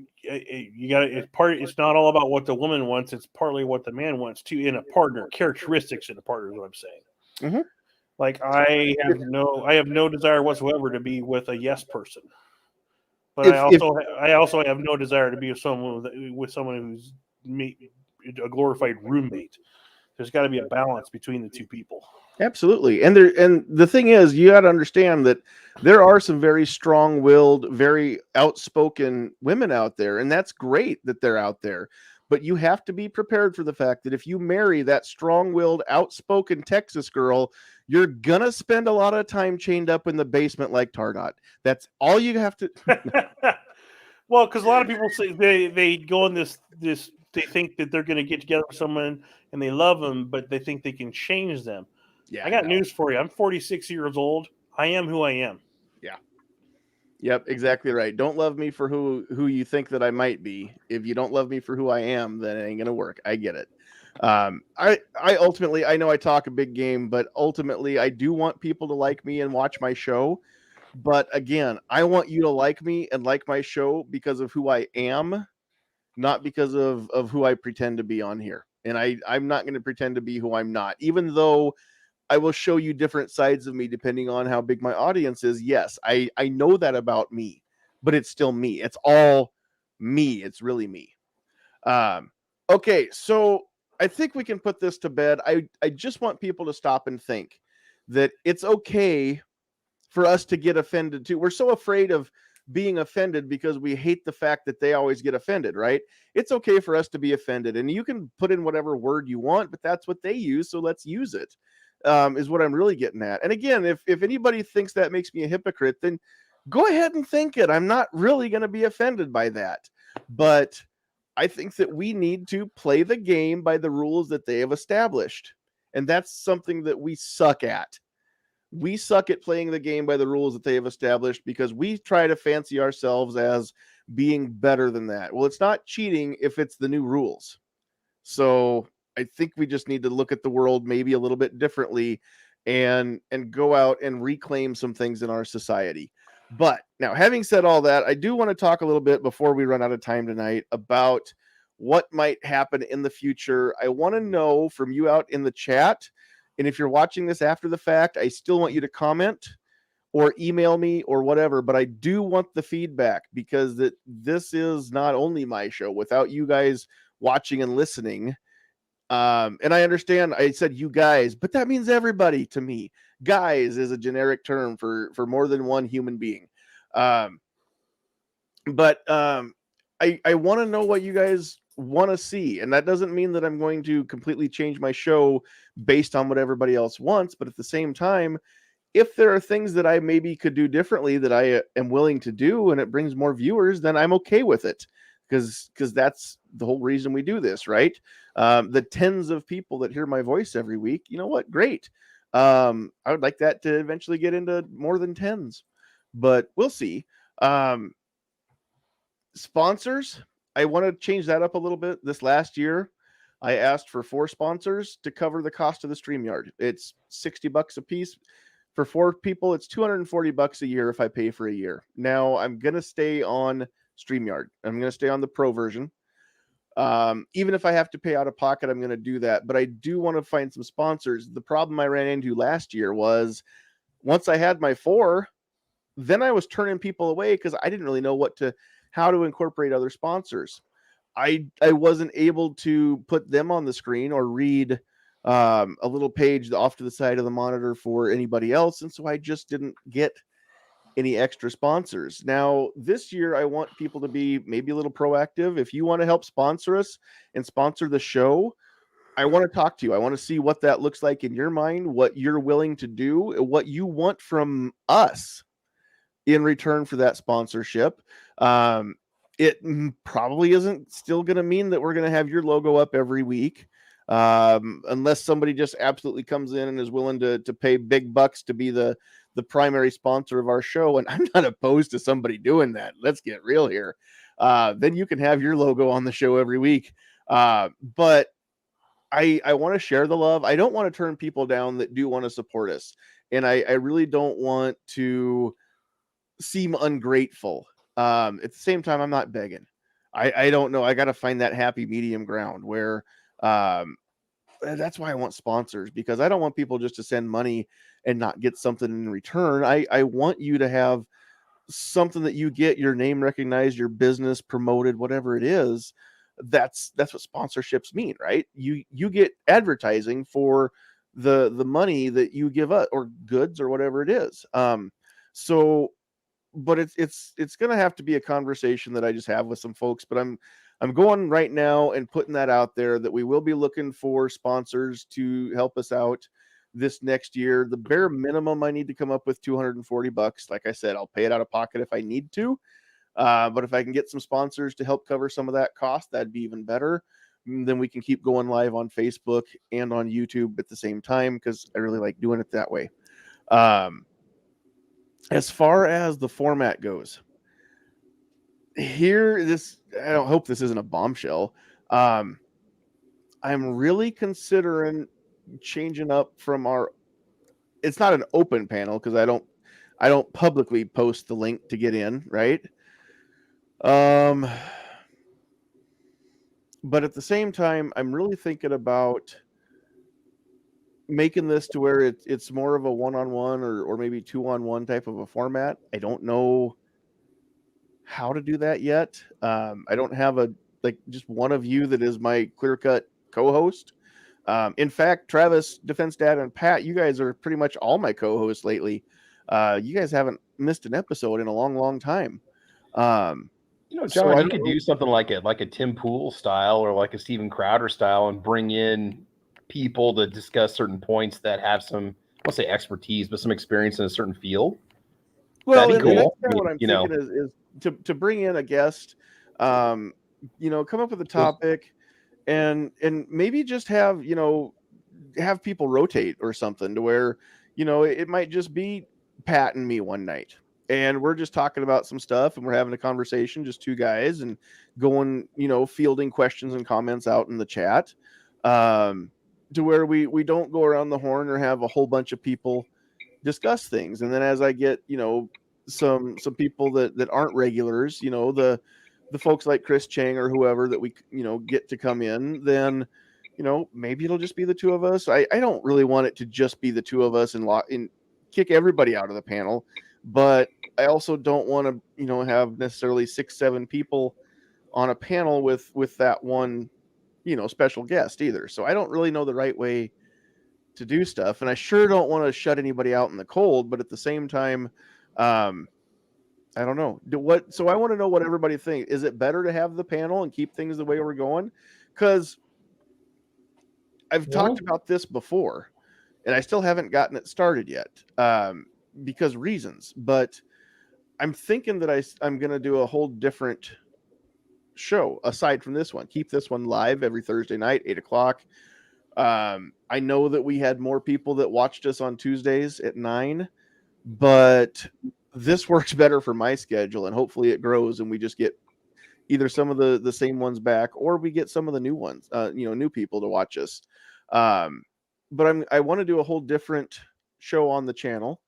got it's not all about what the woman wants. It's partly what the man wants too in a partner. Characteristics in a partner is what I'm saying. Like I have no desire whatsoever to be with a yes person, but I also have no desire to be with someone who's a glorified roommate. There's got to be a balance between the two people. Absolutely. And the thing is, you got to understand that there are some very strong-willed, very outspoken women out there, and that's great that they're out there. But you have to be prepared for the fact that if you marry that strong-willed, outspoken Texas girl, you're gonna spend a lot of time chained up in the basement like Tarnot. That's all you have to. Well, because a lot of people say they go in this they think that they're going to get together with someone and they love them, but they think they can change them. Yeah, I got news for you. I'm 46 years old. I am who I am. Yeah. Yep, exactly right. Don't love me for who you think that I might be. If you don't love me for who I am, then it ain't gonna work. I get it. I ultimately, I know I talk a big game, but ultimately I do want people to like me and watch my show. But again, I want you to like me and like my show because of who I am, not because of who I pretend to be on here. And I'm not going to pretend to be who I'm not, even though I will show you different sides of me depending on how big my audience is. Yes, I know that about me, but it's still me. It's all me. It's really me. Okay, so I think we can put this to bed. I just want people to stop and think that it's okay for us to get offended too. We're so afraid of being offended because we hate the fact that they always get offended, right? It's okay for us to be offended, and you can put in whatever word you want, but that's what they use, so let's use it. Is what I'm really getting at. And again, if anybody thinks that makes me a hypocrite, then go ahead and think it. I'm not really going to be offended by that. But I think that we need to play the game by the rules that they have established. And that's something that we suck at. We suck at playing the game by the rules that they have established because we try to fancy ourselves as being better than that. Well, it's not cheating if it's the new rules. So I think we just need to look at the world maybe a little bit differently and go out and reclaim some things in our society. But now, having said all that, I do want to talk a little bit before we run out of time tonight about what might happen in the future. I want to know from you out in the chat. And if you're watching this after the fact, I still want you to comment or email me or whatever, but I do want the feedback because this is not only my show. Without you guys watching and listening, and I understand I said you guys, but that means everybody to me. Guys is a generic term for more than one human being. I want to know what you guys want to see, and that doesn't mean that I'm going to completely change my show based on what everybody else wants, but at the same time, if there are things that I maybe could do differently that I am willing to do and it brings more viewers, then I'm okay with it because that's the whole reason we do this, right? The tens of people that hear my voice every week, you know what? Great. I would like that to eventually get into more than tens, but we'll see. Sponsors, I want to change that up a little bit. This last year, I asked for 4 sponsors to cover the cost of the StreamYard. It's $60 a piece. For 4 people, it's $240 a year if I pay for a year. Now, I'm going to stay on StreamYard. I'm going to stay on the pro version. Even if I have to pay out of pocket, I'm going to do that. But I do want to find some sponsors. The problem I ran into last year was once I had my 4, then I was turning people away because I didn't really know how to incorporate other sponsors. I wasn't able to put them on the screen or read a little page off to the side of the monitor for anybody else. And so I just didn't get any extra sponsors. Now, this year, I want people to be maybe a little proactive. If you want to help sponsor us and sponsor the show, I want to talk to you. I want to see what that looks like in your mind, what you're willing to do, what you want from us in return for that sponsorship. It probably isn't still going to mean that we're going to have your logo up every week. Unless somebody just absolutely comes in and is willing to pay big bucks to be the primary sponsor of our show. And I'm not opposed to somebody doing that. Let's get real here. Then you can have your logo on the show every week. But I want to share the love. I don't want to turn people down that do want to support us. And I really don't want to seem ungrateful. At the same time, I'm not begging. I don't know. I got to find that happy medium ground where that's why I want sponsors, because I don't want people just to send money and not get something in return. I want you to have something that you get your name recognized, your business promoted, whatever it is. That's what sponsorships mean, right? You get advertising for the money that you give us, or goods, or whatever it is. But it's going to have to be a conversation that I just have with some folks, but I'm going right now and putting that out there that we will be looking for sponsors to help us out this next year. The bare minimum I need to come up with $240. Like I said, I'll pay it out of pocket if I need to. But if I can get some sponsors to help cover some of that cost, that'd be even better. Then we can keep going live on Facebook and on YouTube at the same time, because I really like doing it that way. As far as the format goes, I don't hope this isn't a bombshell. I'm really considering changing up from it's not an open panel because I don't publicly post the link to get in, right? But at the same time, I'm really thinking about making this to where it's more of a one-on-one or maybe two-on-one type of a format. I don't know how to do that yet. I don't have just one of you that is my clear-cut co-host. In fact, Travis, Defense Dad, and Pat, you guys are pretty much all my co-hosts lately. You guys haven't missed an episode in a long, long time. John, so you could do something like a Tim Pool style or like a Steven Crowder style and bring in people to discuss certain points that have some, I'll say expertise, but some experience in a certain field. Well, that'd be and cool. that's kind of what I'm thinking is to bring in a guest, come up with a topic and maybe just have people rotate or something to where, it might just be Pat and me one night. And we're just talking about some stuff and we're having a conversation, just two guys, and going, fielding questions and comments out in the chat, to where we don't go around the horn or have a whole bunch of people discuss things. And then as I get, some people that aren't regulars, the folks like Chris Chang or whoever that we, get to come in, then, maybe it'll just be the two of us. I don't really want it to just be the two of us and kick everybody out of the panel, but I also don't want to, have necessarily 6-7 people on a panel with that one, special guest either. So I don't really know the right way to do stuff. And I sure don't want to shut anybody out in the cold, but at the same time, I don't know. So I want to know what everybody thinks. Is it better to have the panel and keep things the way we're going? Because I've talked about this before and I still haven't gotten it started yet, because reasons, but I'm thinking that I'm going to do a whole different show aside from this one. Keep this one live every Thursday night, 8:00. I know that we had more people that watched us on Tuesdays at 9, but this works better for my schedule, and hopefully it grows and we just get either some of the same ones back, or we get some of the new ones, new people to watch us. But I want to do a whole different show on the channel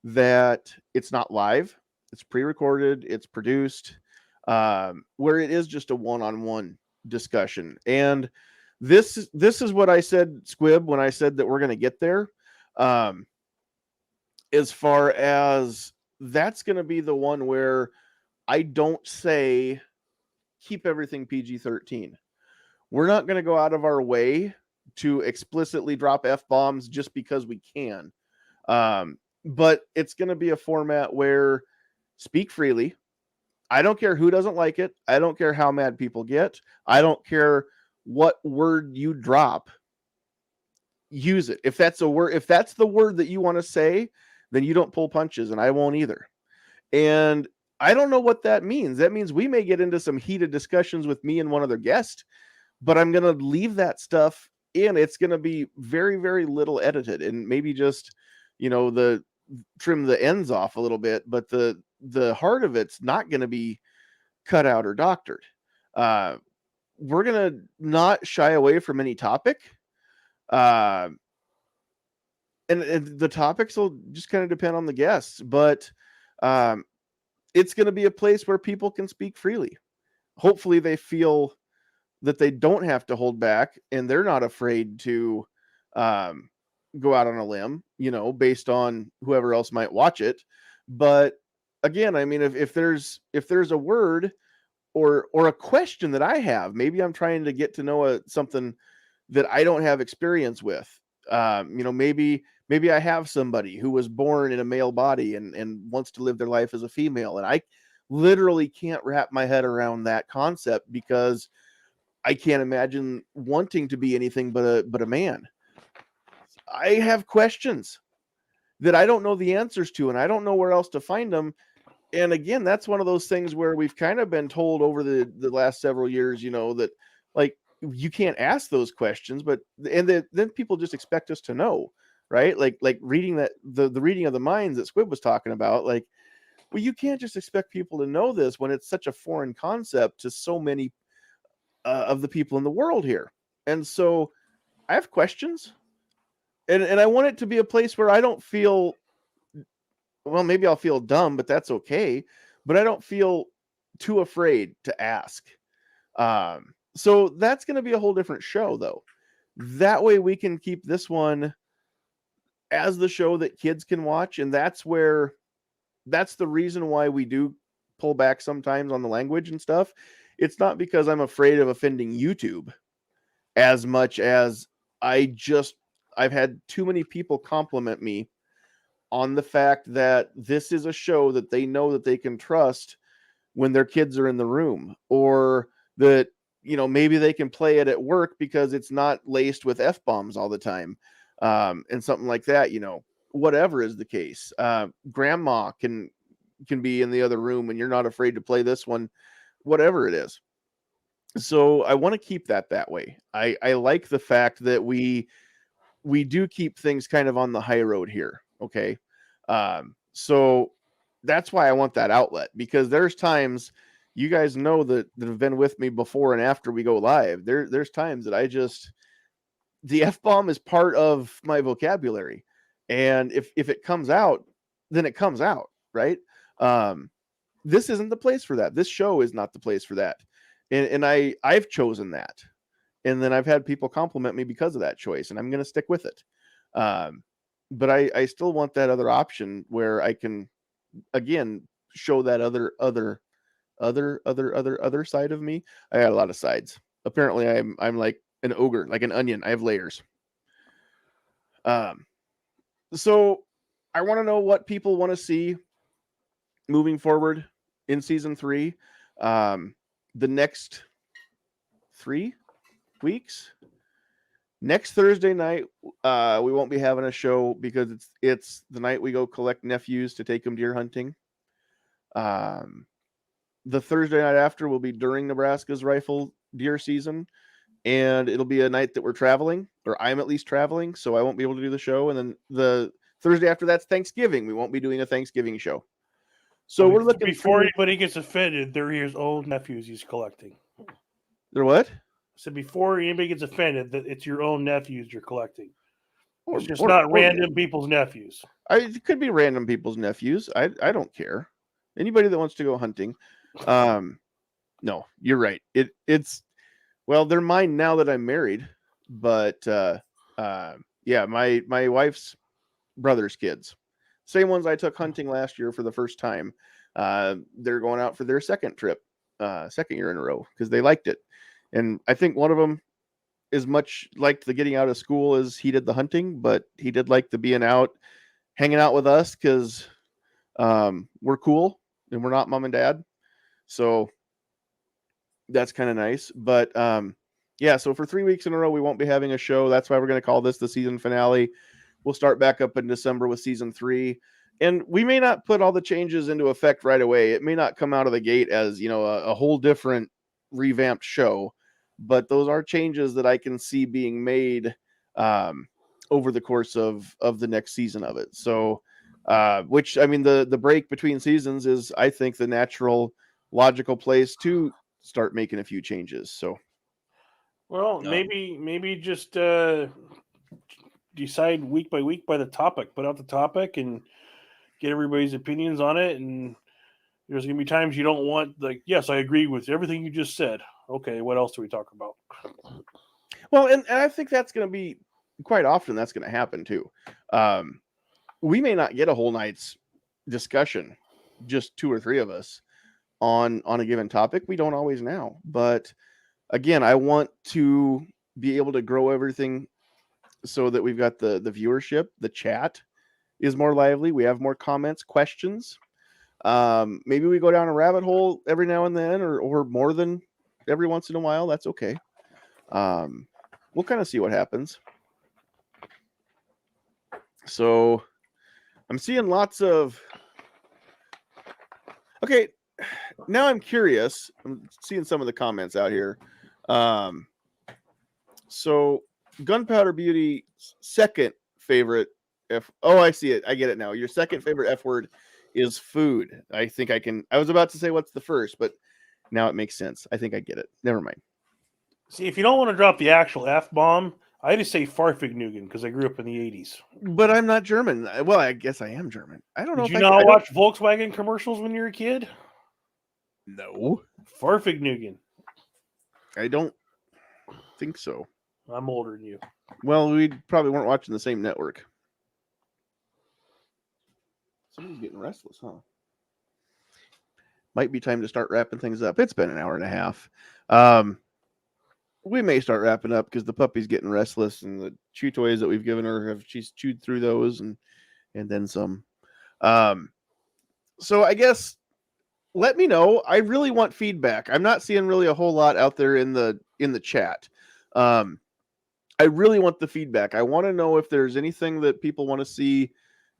that it's not live, it's pre-recorded, it's produced, where it is just a one-on-one discussion. And this is what I said, Squib, when I said that we're going to get there. As far as that's going to be the one where I don't say keep everything PG-13. We're not going to go out of our way to explicitly drop F-bombs just because we can. But it's going to be a format where speak freely. I don't care who doesn't like it. I don't care how mad people get. I don't care what word you drop. Use it. If that's the word that you want to say, then you don't pull punches, and I won't either. And I don't know what that means. That means we may get into some heated discussions with me and one other guest, but I'm going to leave that stuff in. It's going to be very, very little edited, and maybe just, trim the ends off a little bit, but the heart of it's not going to be cut out or doctored. We're going to not shy away from any topic. And the topics will just kind of depend on the guests, but it's going to be a place where people can speak freely. Hopefully they feel that they don't have to hold back and they're not afraid to go out on a limb, based on whoever else might watch it. But again, I mean, if there's a word or a question that I have, maybe I'm trying to get to know something that I don't have experience with. Maybe I have somebody who was born in a male body and wants to live their life as a female, and I literally can't wrap my head around that concept because I can't imagine wanting to be anything but a man. I have questions that I don't know the answers to, and I don't know where else to find them. And again, that's one of those things where we've kind of been told over the last several years, that like you can't ask those questions, then people just expect us to know, right? Like reading that the reading of the minds that Squib was talking about, like, well, you can't just expect people to know this when it's such a foreign concept to so many of the people in the world here. And so I have questions, and I want it to be a place where I don't feel, well, maybe I'll feel dumb, but that's okay. But I don't feel too afraid to ask. So that's going to be a whole different show, though. That way we can keep this one as the show that kids can watch. And that's the reason why we do pull back sometimes on the language and stuff. It's not because I'm afraid of offending YouTube as much as I've had too many people compliment me on the fact that this is a show that they know that they can trust when their kids are in the room, or that, maybe they can play it at work because it's not laced with F-bombs all the time. And something like that, whatever is the case. Grandma can be in the other room and you're not afraid to play this one, whatever it is. So I want to keep that way. I like the fact that we do keep things kind of on the high road here. Okay. So that's why I want that outlet, because there's times, you guys know that have been with me before and after we go live. There's times that the F-bomb is part of my vocabulary. And if it comes out, then it comes out, right? This isn't the place for that. This show is not the place for that. And I've chosen that. And then I've had people compliment me because of that choice, and I'm going to stick with it. But I still want that other option where I can, again, show that other side of me. I got a lot of sides. Apparently I'm like an ogre, like an onion. I have layers. So I want to know what people want to see moving forward in season 3. The next 3 weeks. Next Thursday night, we won't be having a show because it's the night we go collect nephews to take them deer hunting. The Thursday night after will be during Nebraska's rifle deer season, and it'll be a night that we're traveling, or I'm at least traveling, so I won't be able to do the show. And then the Thursday after that's Thanksgiving. We won't be doing a Thanksgiving show. So we're looking before anybody gets offended. They're his old nephews he's collecting. They're what? So before anybody gets offended, that it's your own nephews you're collecting. It's just not random people's nephews. It could be random people's nephews. I don't care. Anybody that wants to go hunting. No, you're right. It's well, they're mine now that I'm married. But yeah, my wife's brother's kids, same ones I took hunting last year for the first time. They're going out for their second trip, second year in a row, because they liked it. And I think one of them as much liked the getting out of school as he did the hunting, but he did like the being out, hanging out with us, because we're cool and we're not mom and dad. So that's kind of nice. But yeah, so for 3 weeks in a row, we won't be having a show. That's why we're going to call this the season finale. We'll start back up in December with season 3. And we may not put all the changes into effect right away. It may not come out of the gate as, a whole different revamped show. But those are changes that I can see being made over the course of the next season of it. So, which, I mean, the break between seasons is, I think, the natural, logical place to start making a few changes. So, well, maybe just decide week by week by the topic. Put out the topic and get everybody's opinions on it. And there's going to be times you don't want, like, yes, I agree with everything you just said. Okay, what else do we talk about? Well, and I think that's going to be quite often that's going to happen too. We may not get a whole night's discussion, just 2 or 3 of us on a given topic. We don't always now. But again, I want to be able to grow everything so that we've got the viewership, the chat is more lively. We have more comments, questions. Maybe we go down a rabbit hole every now and then, or more than every once in a while. That's okay. We'll kind of see what happens. So I'm seeing lots of, okay. Now I'm curious. I'm seeing some of the comments out here. So Gunpowder Beauty, second favorite oh, I see it. I get it now. Your second favorite F word is food. I think I was about to say what's the first, but now it makes sense. I think I get it. Never mind. See, if you don't want to drop the actual F-bomb, I just say Farfignugan because I grew up in the 80s. But I'm not German. Well, I guess I am German. I don't know. Did you not watch Volkswagen commercials when you were a kid? No. Farfignugan. I don't think so. I'm older than you. Well, we probably weren't watching the same network. Somebody's getting restless, huh? Might be time to start wrapping things up. It's been an hour and a half. We may start wrapping up because the puppy's getting restless, and the chew toys that we've given her she's chewed through those and then some. So I guess let me know. I really want feedback. I'm not seeing really a whole lot out there in the chat. I really want the feedback. I want to know if there's anything that people want to see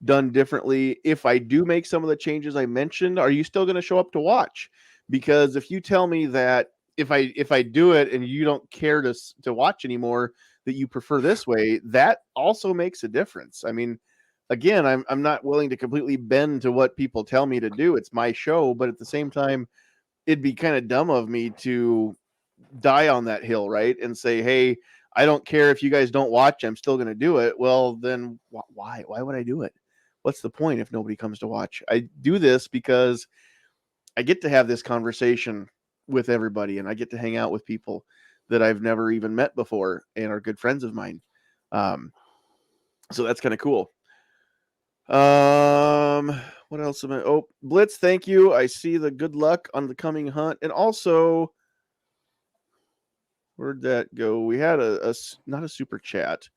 done differently. If I do make some of the changes I mentioned, are you still going to show up to watch? Because if you tell me that if I do it and you don't care to watch anymore, that you prefer this way, that also makes a difference. I mean, again, I'm not willing to completely bend to what people tell me to do. It's my show, but at the same time, it'd be kind of dumb of me to die on that hill, right? And say, hey, I don't care if you guys don't watch, I'm still going to do it. Well, then why would I do it? What's the point if nobody comes to watch? I do this because I get to have this conversation with everybody, and I get to hang out with people that I've never even met before and are good friends of mine. So that's kind of cool. What else am I? Oh, Blitz, thank you. I see the good luck on the coming hunt. And also, where'd that go? We had not a super chat,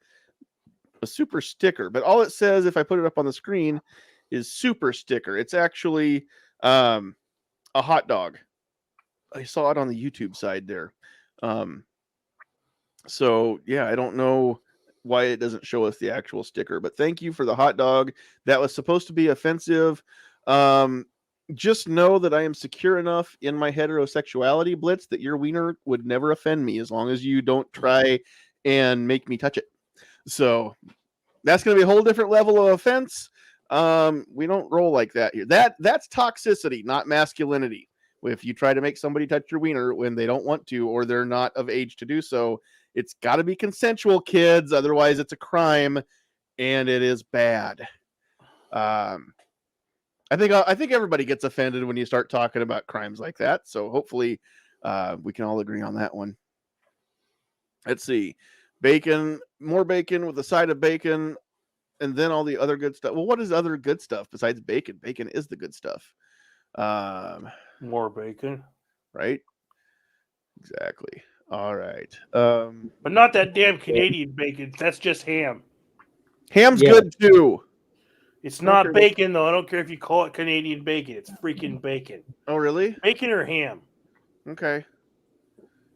a super sticker, but all it says, if I put it up on the screen, is super sticker. It's actually a hot dog. I saw it on the YouTube side there. So yeah, I don't know why it doesn't show us the actual sticker, but thank you for the hot dog. That was supposed to be offensive. Just know that I am secure enough in my heterosexuality, Blitz, that your wiener would never offend me as long as you don't try and make me touch it. So that's going to be a whole different level of offense. We don't roll like that here. That's toxicity, not masculinity. If you try to make somebody touch your wiener when they don't want to, or they're not of age to do so, it's got to be consensual, kids. Otherwise, it's a crime, and it is bad. I think everybody gets offended when you start talking about crimes like that. So hopefully, we can all agree on that one. Let's see, bacon, more bacon with a side of bacon, and then all the other good stuff. Well, what is other good stuff besides bacon? Bacon is the good stuff. More bacon, right? Exactly. All right. but not that damn Canadian bacon. That's just ham. Ham's good too. It's not bacon though. I don't care if you call it Canadian bacon. It's freaking bacon. Oh, really? Bacon or ham. Okay.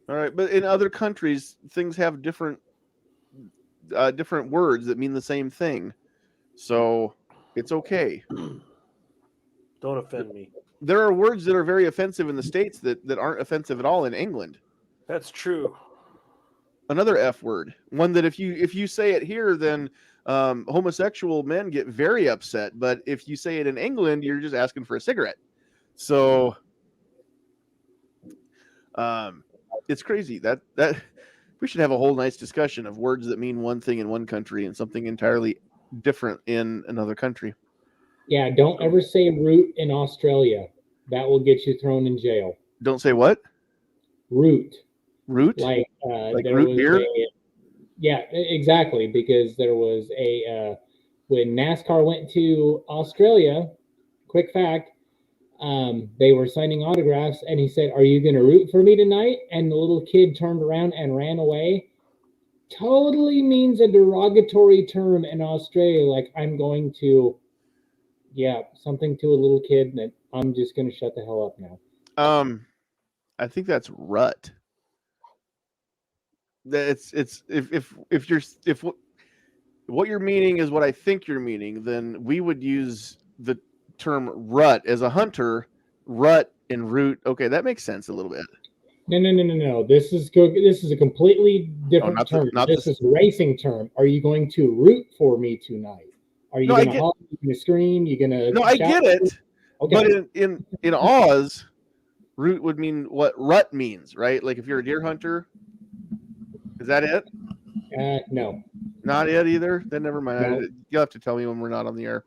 All right, but in other countries, things have different words that mean the same thing, so it's okay. Don't offend me. There are words that are very offensive in the States that aren't offensive at all in England. That's true. Another F word, one that if you say it here, then homosexual men get very upset. But if you say it in England, you're just asking for a cigarette. So it's crazy that we should have a whole nice discussion of words that mean one thing in one country and something entirely different in another country. Yeah, don't ever say root in Australia. That will get you thrown in jail. Don't say what? Root. Root? Like there root was beer? Yeah, exactly. Because there was when NASCAR went to Australia, quick fact, they were signing autographs and he said, "Are you going to root for me tonight?" And the little kid turned around and ran away. Totally means a derogatory term in Australia. Like, I'm going to, something to a little kid that I'm just going to shut the hell up now. I think that's rut. It's if what you're meaning is what I think you're meaning, then we would use the term rut as a hunter. Rut and root. Okay, that makes sense a little bit. No. This is a completely different term. This is a racing term. Are you going to root for me tonight? Are you going to holler? You going to scream? You going to? No, I get it. Okay. But in Oz, root would mean what rut means, right? Like if you're a deer hunter, is that it? No. Not it either. Then never mind. No. You'll have to tell me when we're not on the air.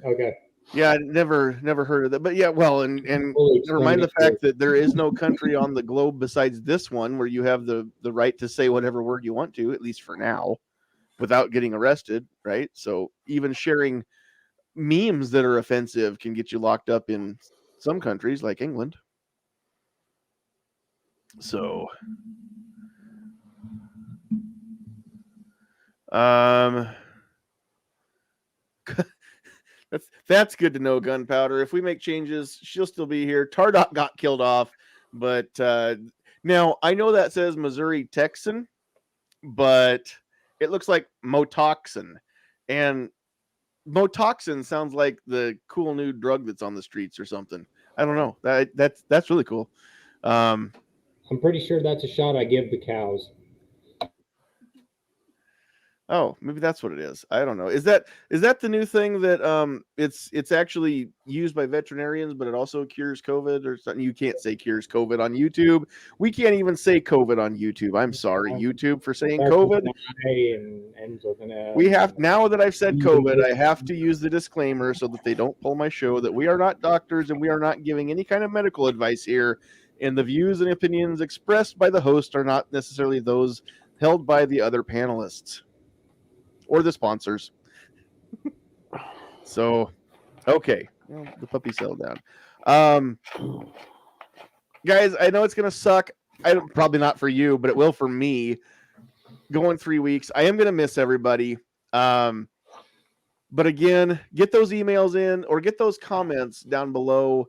Okay. Yeah, I never heard of that. But yeah, well, and never mind the fact that there is no country on the globe besides this one where you have the right to say whatever word you want to, at least for now, without getting arrested, right? So even sharing memes that are offensive can get you locked up in some countries like England. So, that's good to know, Gunpowder. If we make changes, she'll still be here. Tardot got killed off, but now I know that says Missouri Texan, but it looks like Motoxin, and Motoxin sounds like the cool new drug that's on the streets or something. I don't know. That's really cool. I'm pretty sure that's a shot I give the cows. Oh, maybe that's what it is. I don't know. Is that the new thing that it's actually used by veterinarians, but it also cures COVID or something? You can't say cures COVID on YouTube. We can't even say COVID on YouTube. I'm sorry, YouTube, for saying COVID. We have, now that I've said COVID, I have to use the disclaimer so that they don't pull my show that we are not doctors and we are not giving any kind of medical advice here. And the views and opinions expressed by the host are not necessarily those held by the other panelists or the sponsors. So, okay. Well, the puppy settled down. Guys, I know it's going to suck. Probably not for you, but it will for me. Going 3 weeks. I am going to miss everybody. But again, get those emails in or get those comments down below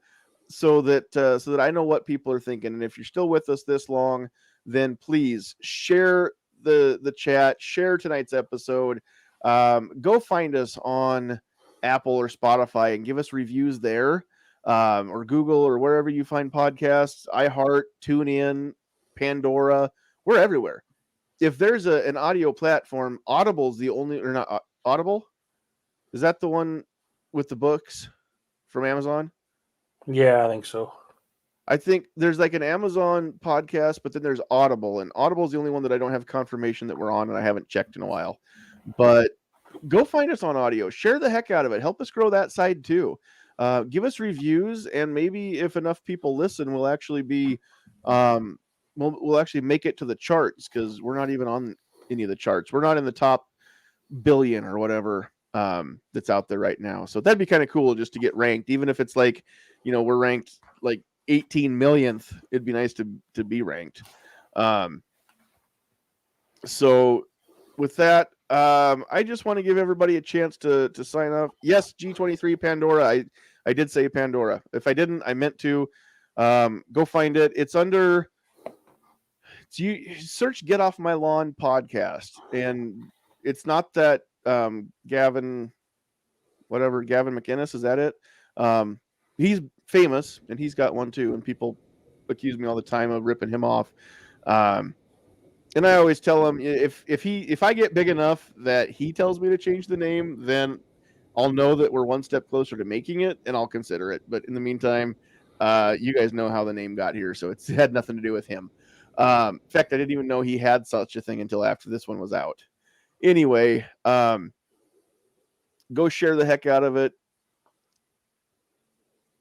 so that I know what people are thinking. And if you're still with us this long, then please share the chat, share tonight's episode. Go find us on Apple or Spotify and give us reviews there, or Google or wherever you find podcasts. iHeart, TuneIn, Pandora, we're everywhere. If there's an audio platform, Audible's the only, or not Audible? Is that the one with the books from Amazon? Yeah, I think so. I think there's like an Amazon podcast, but then there's Audible, and Audible is the only one that I don't have confirmation that we're on, and I haven't checked in a while. But go find us on audio. Share the heck out of it. Help us grow that side too. Give us reviews, and maybe if enough people listen, we'll actually be, we'll actually make it to the charts, because we're not even on any of the charts. We're not in the top billion or whatever that's out there right now. So that'd be kind of cool just to get ranked, even if it's like, we're ranked like 18 millionth. It'd be nice to be ranked. So with that, I just want to give everybody a chance to sign up. Yes, G23 Pandora. I did say Pandora. If I didn't, I meant to. Go find it. It's under, you search Get Off My Lawn podcast, and it's not that Gavin McInnes, is that it? He's famous, and he's got one too, and people accuse me all the time of ripping him off. And I always tell him, if I get big enough that he tells me to change the name, then I'll know that we're one step closer to making it, and I'll consider it. But in the meantime, you guys know how the name got here, so it had nothing to do with him. In fact, I didn't even know he had such a thing until after this one was out. Anyway, go share the heck out of it.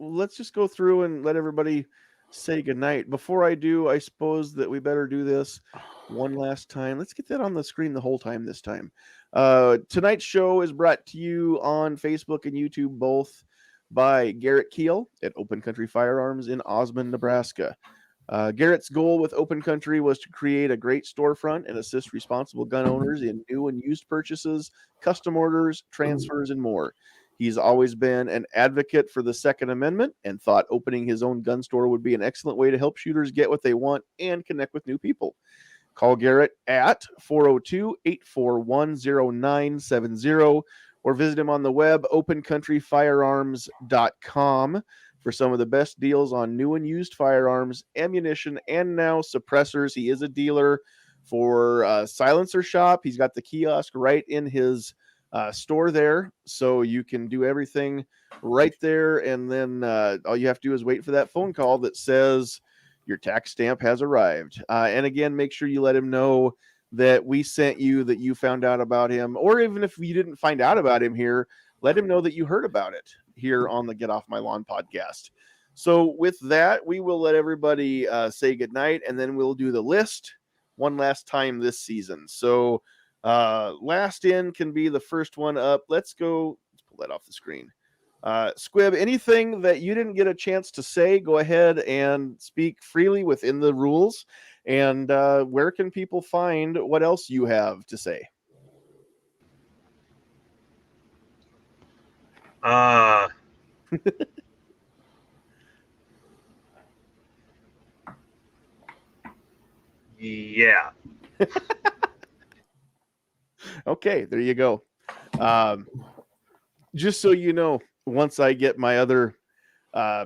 Let's just go through and let everybody say goodnight. Before I do, I suppose that we better do this one last time. Let's get that on the screen the whole time this time. Tonight's show is brought to you on Facebook and YouTube both by Garrett Keel at Open Country Firearms in Osmond, Nebraska. Garrett's goal with Open Country was to create a great storefront and assist responsible gun owners in new and used purchases, custom orders, transfers, and more. He's always been an advocate for the Second Amendment and thought opening his own gun store would be an excellent way to help shooters get what they want and connect with new people. Call Garrett at 402-841-0970 or visit him on the web, opencountryfirearms.com, for some of the best deals on new and used firearms, ammunition, and now suppressors. He is a dealer for Silencer Shop. He's got the kiosk right in his store there, so you can do everything right there, and then all you have to do is wait for that phone call that says your tax stamp has arrived. And again, make sure you let him know that we sent you, that you found out about him, or even if you didn't find out about him here, let him know that you heard about it here on the Get Off My Lawn podcast. So with that, we will let everybody say goodnight, and then we'll do the list one last time this season. So last in can be the first one up. Let's go. Let's pull that off the screen. Squib, anything that you didn't get a chance to say, go ahead and speak freely within the rules. And where can people find what else you have to say? Yeah. Okay, there you go. Just so you know, once I get my other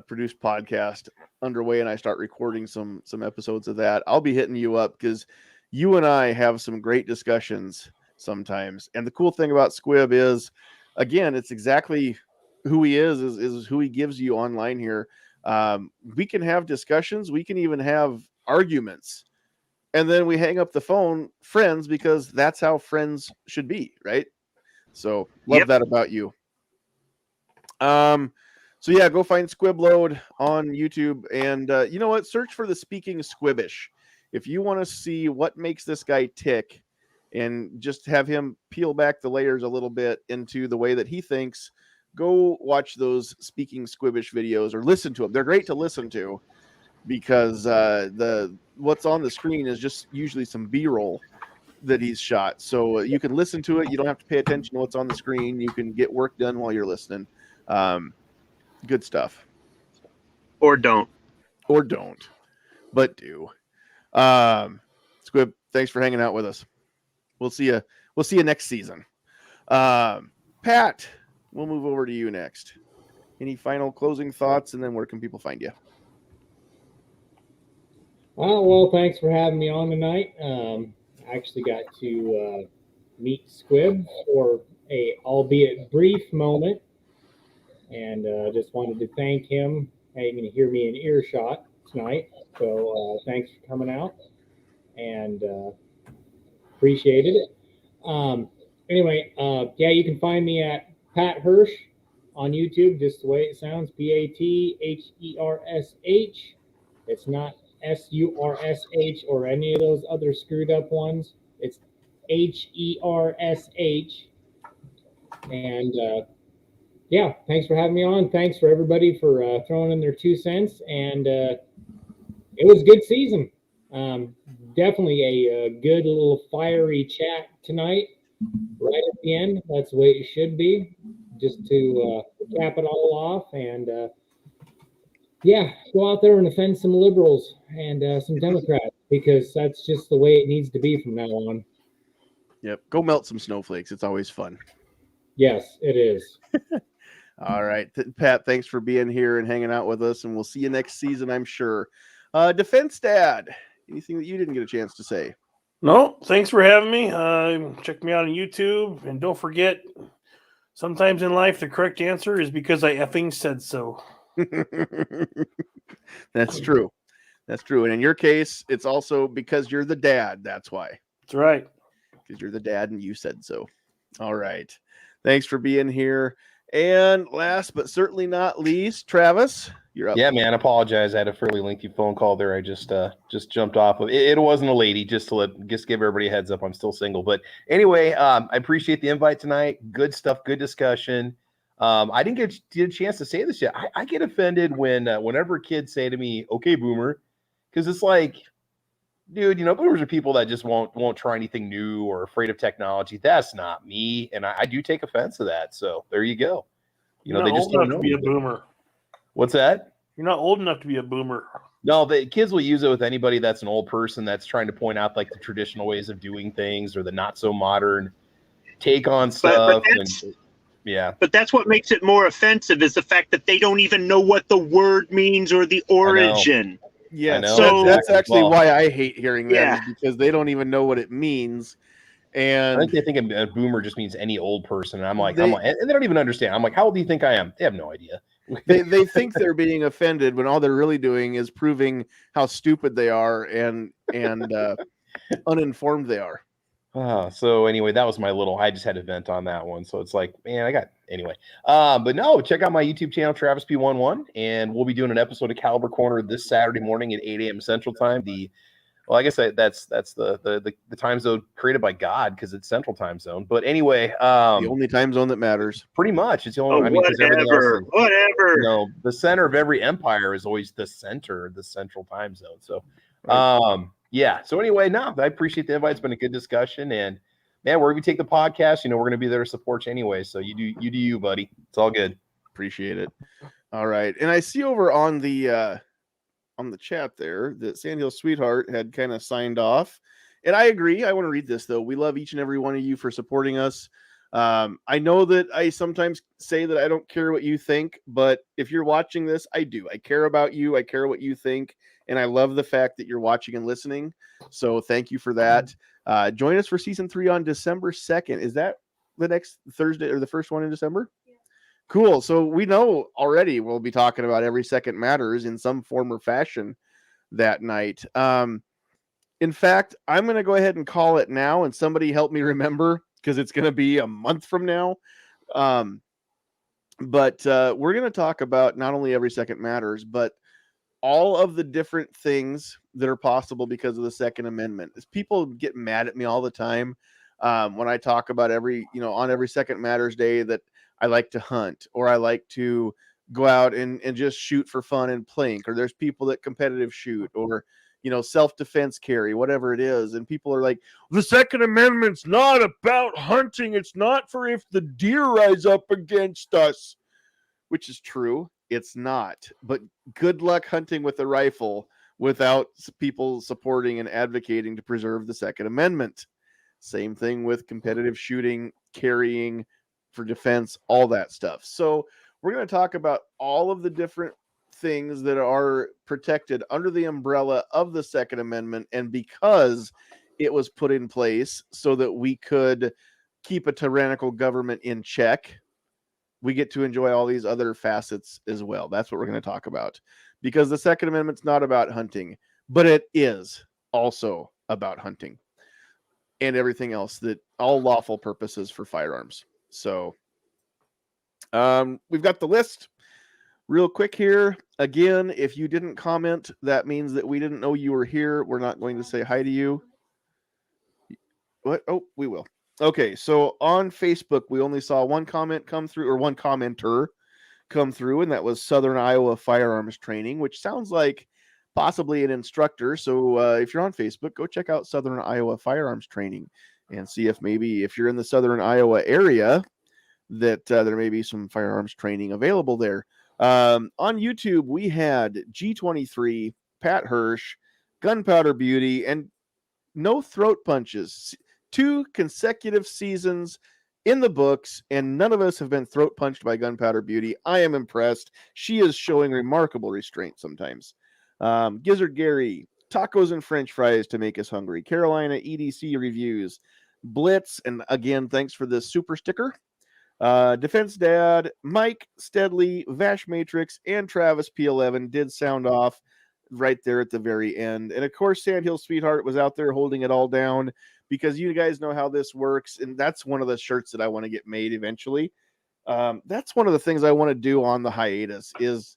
produced podcast underway and I start recording some episodes of that, I'll be hitting you up because you and I have some great discussions sometimes. And the cool thing about Squib is, again, it's exactly who he is who he gives you online here. We can have discussions. We can even have arguments. And then we hang up the phone, friends, because that's how friends should be, right? So love that about you. So yeah, go find Squibload on YouTube, and you know what? Search for the Speaking Squibbish. If you want to see what makes this guy tick, and just have him peel back the layers a little bit into the way that he thinks, go watch those Speaking Squibbish videos or listen to them. They're great to listen to because what's on the screen is just usually some B-roll that he's shot. So you can listen to it. You don't have to pay attention to what's on the screen. You can get work done while you're listening. Good stuff. Or don't, but do. Squib, thanks for hanging out with us. We'll see you next season. Pat, we'll move over to you next. Any final closing thoughts, and then where can people find you? Well, thanks for having me on tonight. I actually got to meet Squib for a albeit brief moment, and just wanted to thank him. Hey, you're going to hear me in earshot tonight, so thanks for coming out, and appreciated it. Anyway, yeah, you can find me at Pat Hirsch on YouTube, just the way it sounds, PATHERSH. It's not SURSH or any of those other screwed up ones. It's HERSH. And yeah, thanks for having me on. Thanks for everybody for throwing in their 2 cents. And it was a good season. Definitely a good little fiery chat tonight, right at the end. That's the way it should be, just to cap it all off. And yeah, go out there and offend some liberals and some Democrats, because that's just the way it needs to be from now on. Yep. Go melt some snowflakes. It's always fun. Yes, it is. All right. Pat, thanks for being here and hanging out with us, and we'll see you next season, I'm sure. Defense Dad, anything that you didn't get a chance to say? No, thanks for having me. Check me out on YouTube, and don't forget, sometimes in life the correct answer is because I effing said so. That's true. That's true. And in your case, it's also because you're the dad. That's why. That's right. Because you're the dad and you said so. All right. Thanks for being here. And last but certainly not least, Travis, you're up. Yeah, man. Apologize. I had a fairly lengthy phone call there. I just jumped off of it. It wasn't a lady, just to give everybody a heads up. I'm still single. But anyway, I appreciate the invite tonight. Good stuff. Good discussion. I didn't get a chance to say this yet. I get offended whenever kids say to me, "Okay, boomer," because it's like, dude, boomers are people that just won't try anything new or afraid of technology. That's not me, and I do take offense to that. So there you go. You're they not just old don't enough know to be a boomer. What's that? You're not old enough to be a boomer. No, the kids will use it with anybody that's an old person that's trying to point out like the traditional ways of doing things or the not so modern take on stuff. Yeah. But that's what makes it more offensive, is the fact that they don't even know what the word means or the origin. Yeah, so that's actually why I hate hearing that, Yeah. is because they don't even know what it means. And I think they think a boomer just means any old person. And I'm like, and they don't even understand. I'm like, how old do you think I am? They have no idea. they think they're being offended when all they're really doing is proving how stupid they are and uninformed they are. So anyway, that was I just had to vent on that one. So it's like, man, but no, check out my YouTube channel, Travis P11, and we'll be doing an episode of Caliber Corner this Saturday morning at 8 a.m. Central Time. The Well, I guess that's the time zone created by God because it's Central Time Zone. But anyway, the only time zone that matters. Pretty much, it's the only. I mean, because everything else is, the center of every empire is always the center, the Central Time Zone. So, yeah. So anyway, no, I appreciate the invite. It's been a good discussion, and man, wherever you take the podcast, we're going to be there to support you anyway. So you do you, buddy. It's all good. Appreciate it. All right, and I see over on the chat there that Sandhills Sweetheart had kind of signed off, and I agree. I want to read this though. We love each and every one of you for supporting us. I know that I sometimes say that I don't care what you think, but if you're watching this, I do. I care about you. I care what you think, and I love the fact that you're watching and listening. So thank you for that. Join us for season 3 on December 2nd. Is that the next Thursday or the first one in December? Cool. So we know already we'll be talking about Every Second Matters in some form or fashion that night. In fact, I'm going to go ahead and call it now, and somebody help me remember because it's going to be a month from now. But we're going to talk about not only Every Second Matters, but all of the different things that are possible because of the Second Amendment. People get mad at me all the time when I talk about on Every Second Matters Day that I like to hunt, or I like to go out and just shoot for fun and plink, or there's people that competitive shoot, or self-defense carry, whatever it is. And people are like, the Second Amendment's not about hunting. It's not for if the deer rise up against us, which is true. It's not. But good luck hunting with a rifle without people supporting and advocating to preserve the Second Amendment. Same thing with competitive shooting, carrying for defense, all that stuff. So we're going to talk about all of the different things that are protected under the umbrella of the Second Amendment, and because it was put in place so that we could keep a tyrannical government in check, we get to enjoy all these other facets as well. That's what we're going to talk about, because the Second Amendment's not about hunting, but it is also about hunting and everything else, that all lawful purposes for firearms. So we've got the list real quick here. Again, if you didn't comment, that means that we didn't know you were here. We're not going to say hi to you. What? Oh, we will. Okay, so on Facebook, we only saw one comment come through, or one commenter come through, and that was Southern Iowa Firearms Training, which sounds like possibly an instructor. So if you're on Facebook, go check out Southern Iowa Firearms Training and see if maybe if you're in the Southern Iowa area that there may be some firearms training available there. On YouTube, we had G23, Pat Hirsch, Gunpowder Beauty, and no throat punches. 2 consecutive seasons in the books, and none of us have been throat punched by Gunpowder Beauty. I am impressed. She is showing remarkable restraint sometimes. Gizzard Gary, tacos and French fries to make us hungry. Carolina EDC reviews. Blitz, and again, thanks for the super sticker. Defense Dad, Mike Steadley, Vash Matrix, and Travis P11 did sound off right there at the very end. And of course, Sandhills Sweetheart was out there holding it all down, because you guys know how this works. And that's one of the shirts that I want to get made eventually. That's one of the things I want to do on the hiatus, is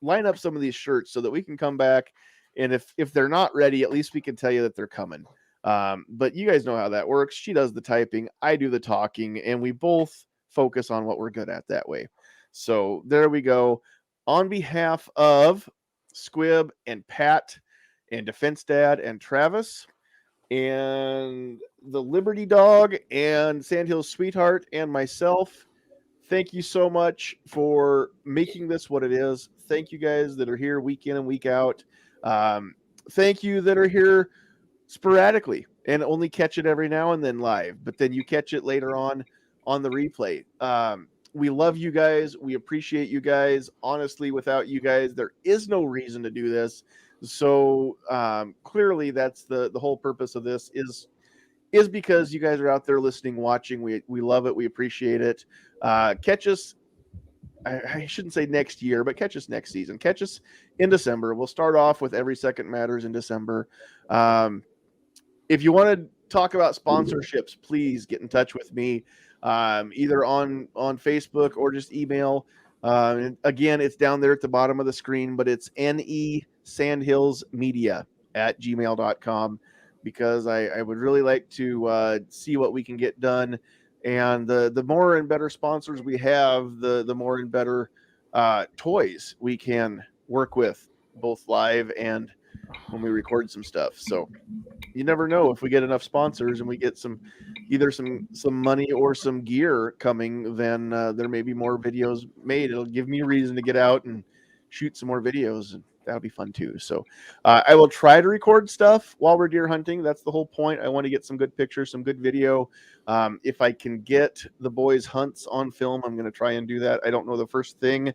line up some of these shirts so that we can come back. And if they're not ready, at least we can tell you that they're coming. But you guys know how that works. She does the typing, I do the talking, and we both focus on what we're good at that way. So there we go. On behalf of Squib and Pat and Defense Dad and Travis and the Liberty Dog and Sandhills Sweetheart and myself, thank you so much for making this what it is. Thank you guys that are here week in and week out. Thank you that are here sporadically and only catch it every now and then live, but then you catch it later on the replay. We love you guys. We appreciate you guys. Honestly, without you guys, there is no reason to do this. So clearly that's the whole purpose of this is because you guys are out there listening, watching. We love it. We appreciate it. Catch us. I shouldn't say next year, but catch us next season. Catch us in December. We'll start off with Every Second Matters in December. If you want to talk about sponsorships, please get in touch with me, either on Facebook or just email. And again, it's down there at the bottom of the screen, but it's NE Sandhills Media @gmail.com, because I would really like to see what we can get done. And the more and better sponsors we have, the more and better toys we can work with, both live and when we record some stuff. So you never know, if we get enough sponsors and we get either some money or some gear coming, then there may be more videos made. It'll give me a reason to get out and shoot some more videos, and that'll be fun too. So I will try to record stuff while we're deer hunting. That's the whole point. I want to get some good pictures, some good video. If I can get the boys' hunts on film, I'm going to try and do that. I don't know the first thing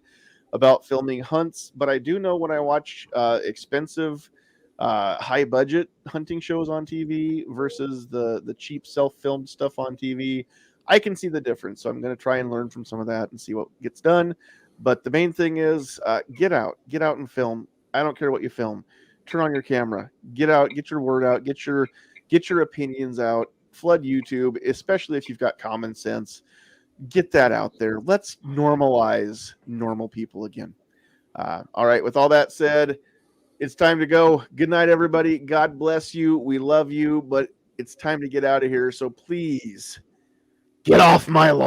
about filming hunts, but I do know when I watch expensive high budget hunting shows on TV versus the cheap self-filmed stuff on TV, I can see the difference. So I'm going to try and learn from some of that and see what gets done. But the main thing is get out and film. I don't care what you film. Turn on your camera, get out, get your word out, get your opinions out, flood YouTube, especially if you've got common sense. Get that out there. Let's normalize normal people again. All right. With all that said, it's time to go. Good night, everybody. God bless you. We love you, but it's time to get out of here. So please get off my lawn.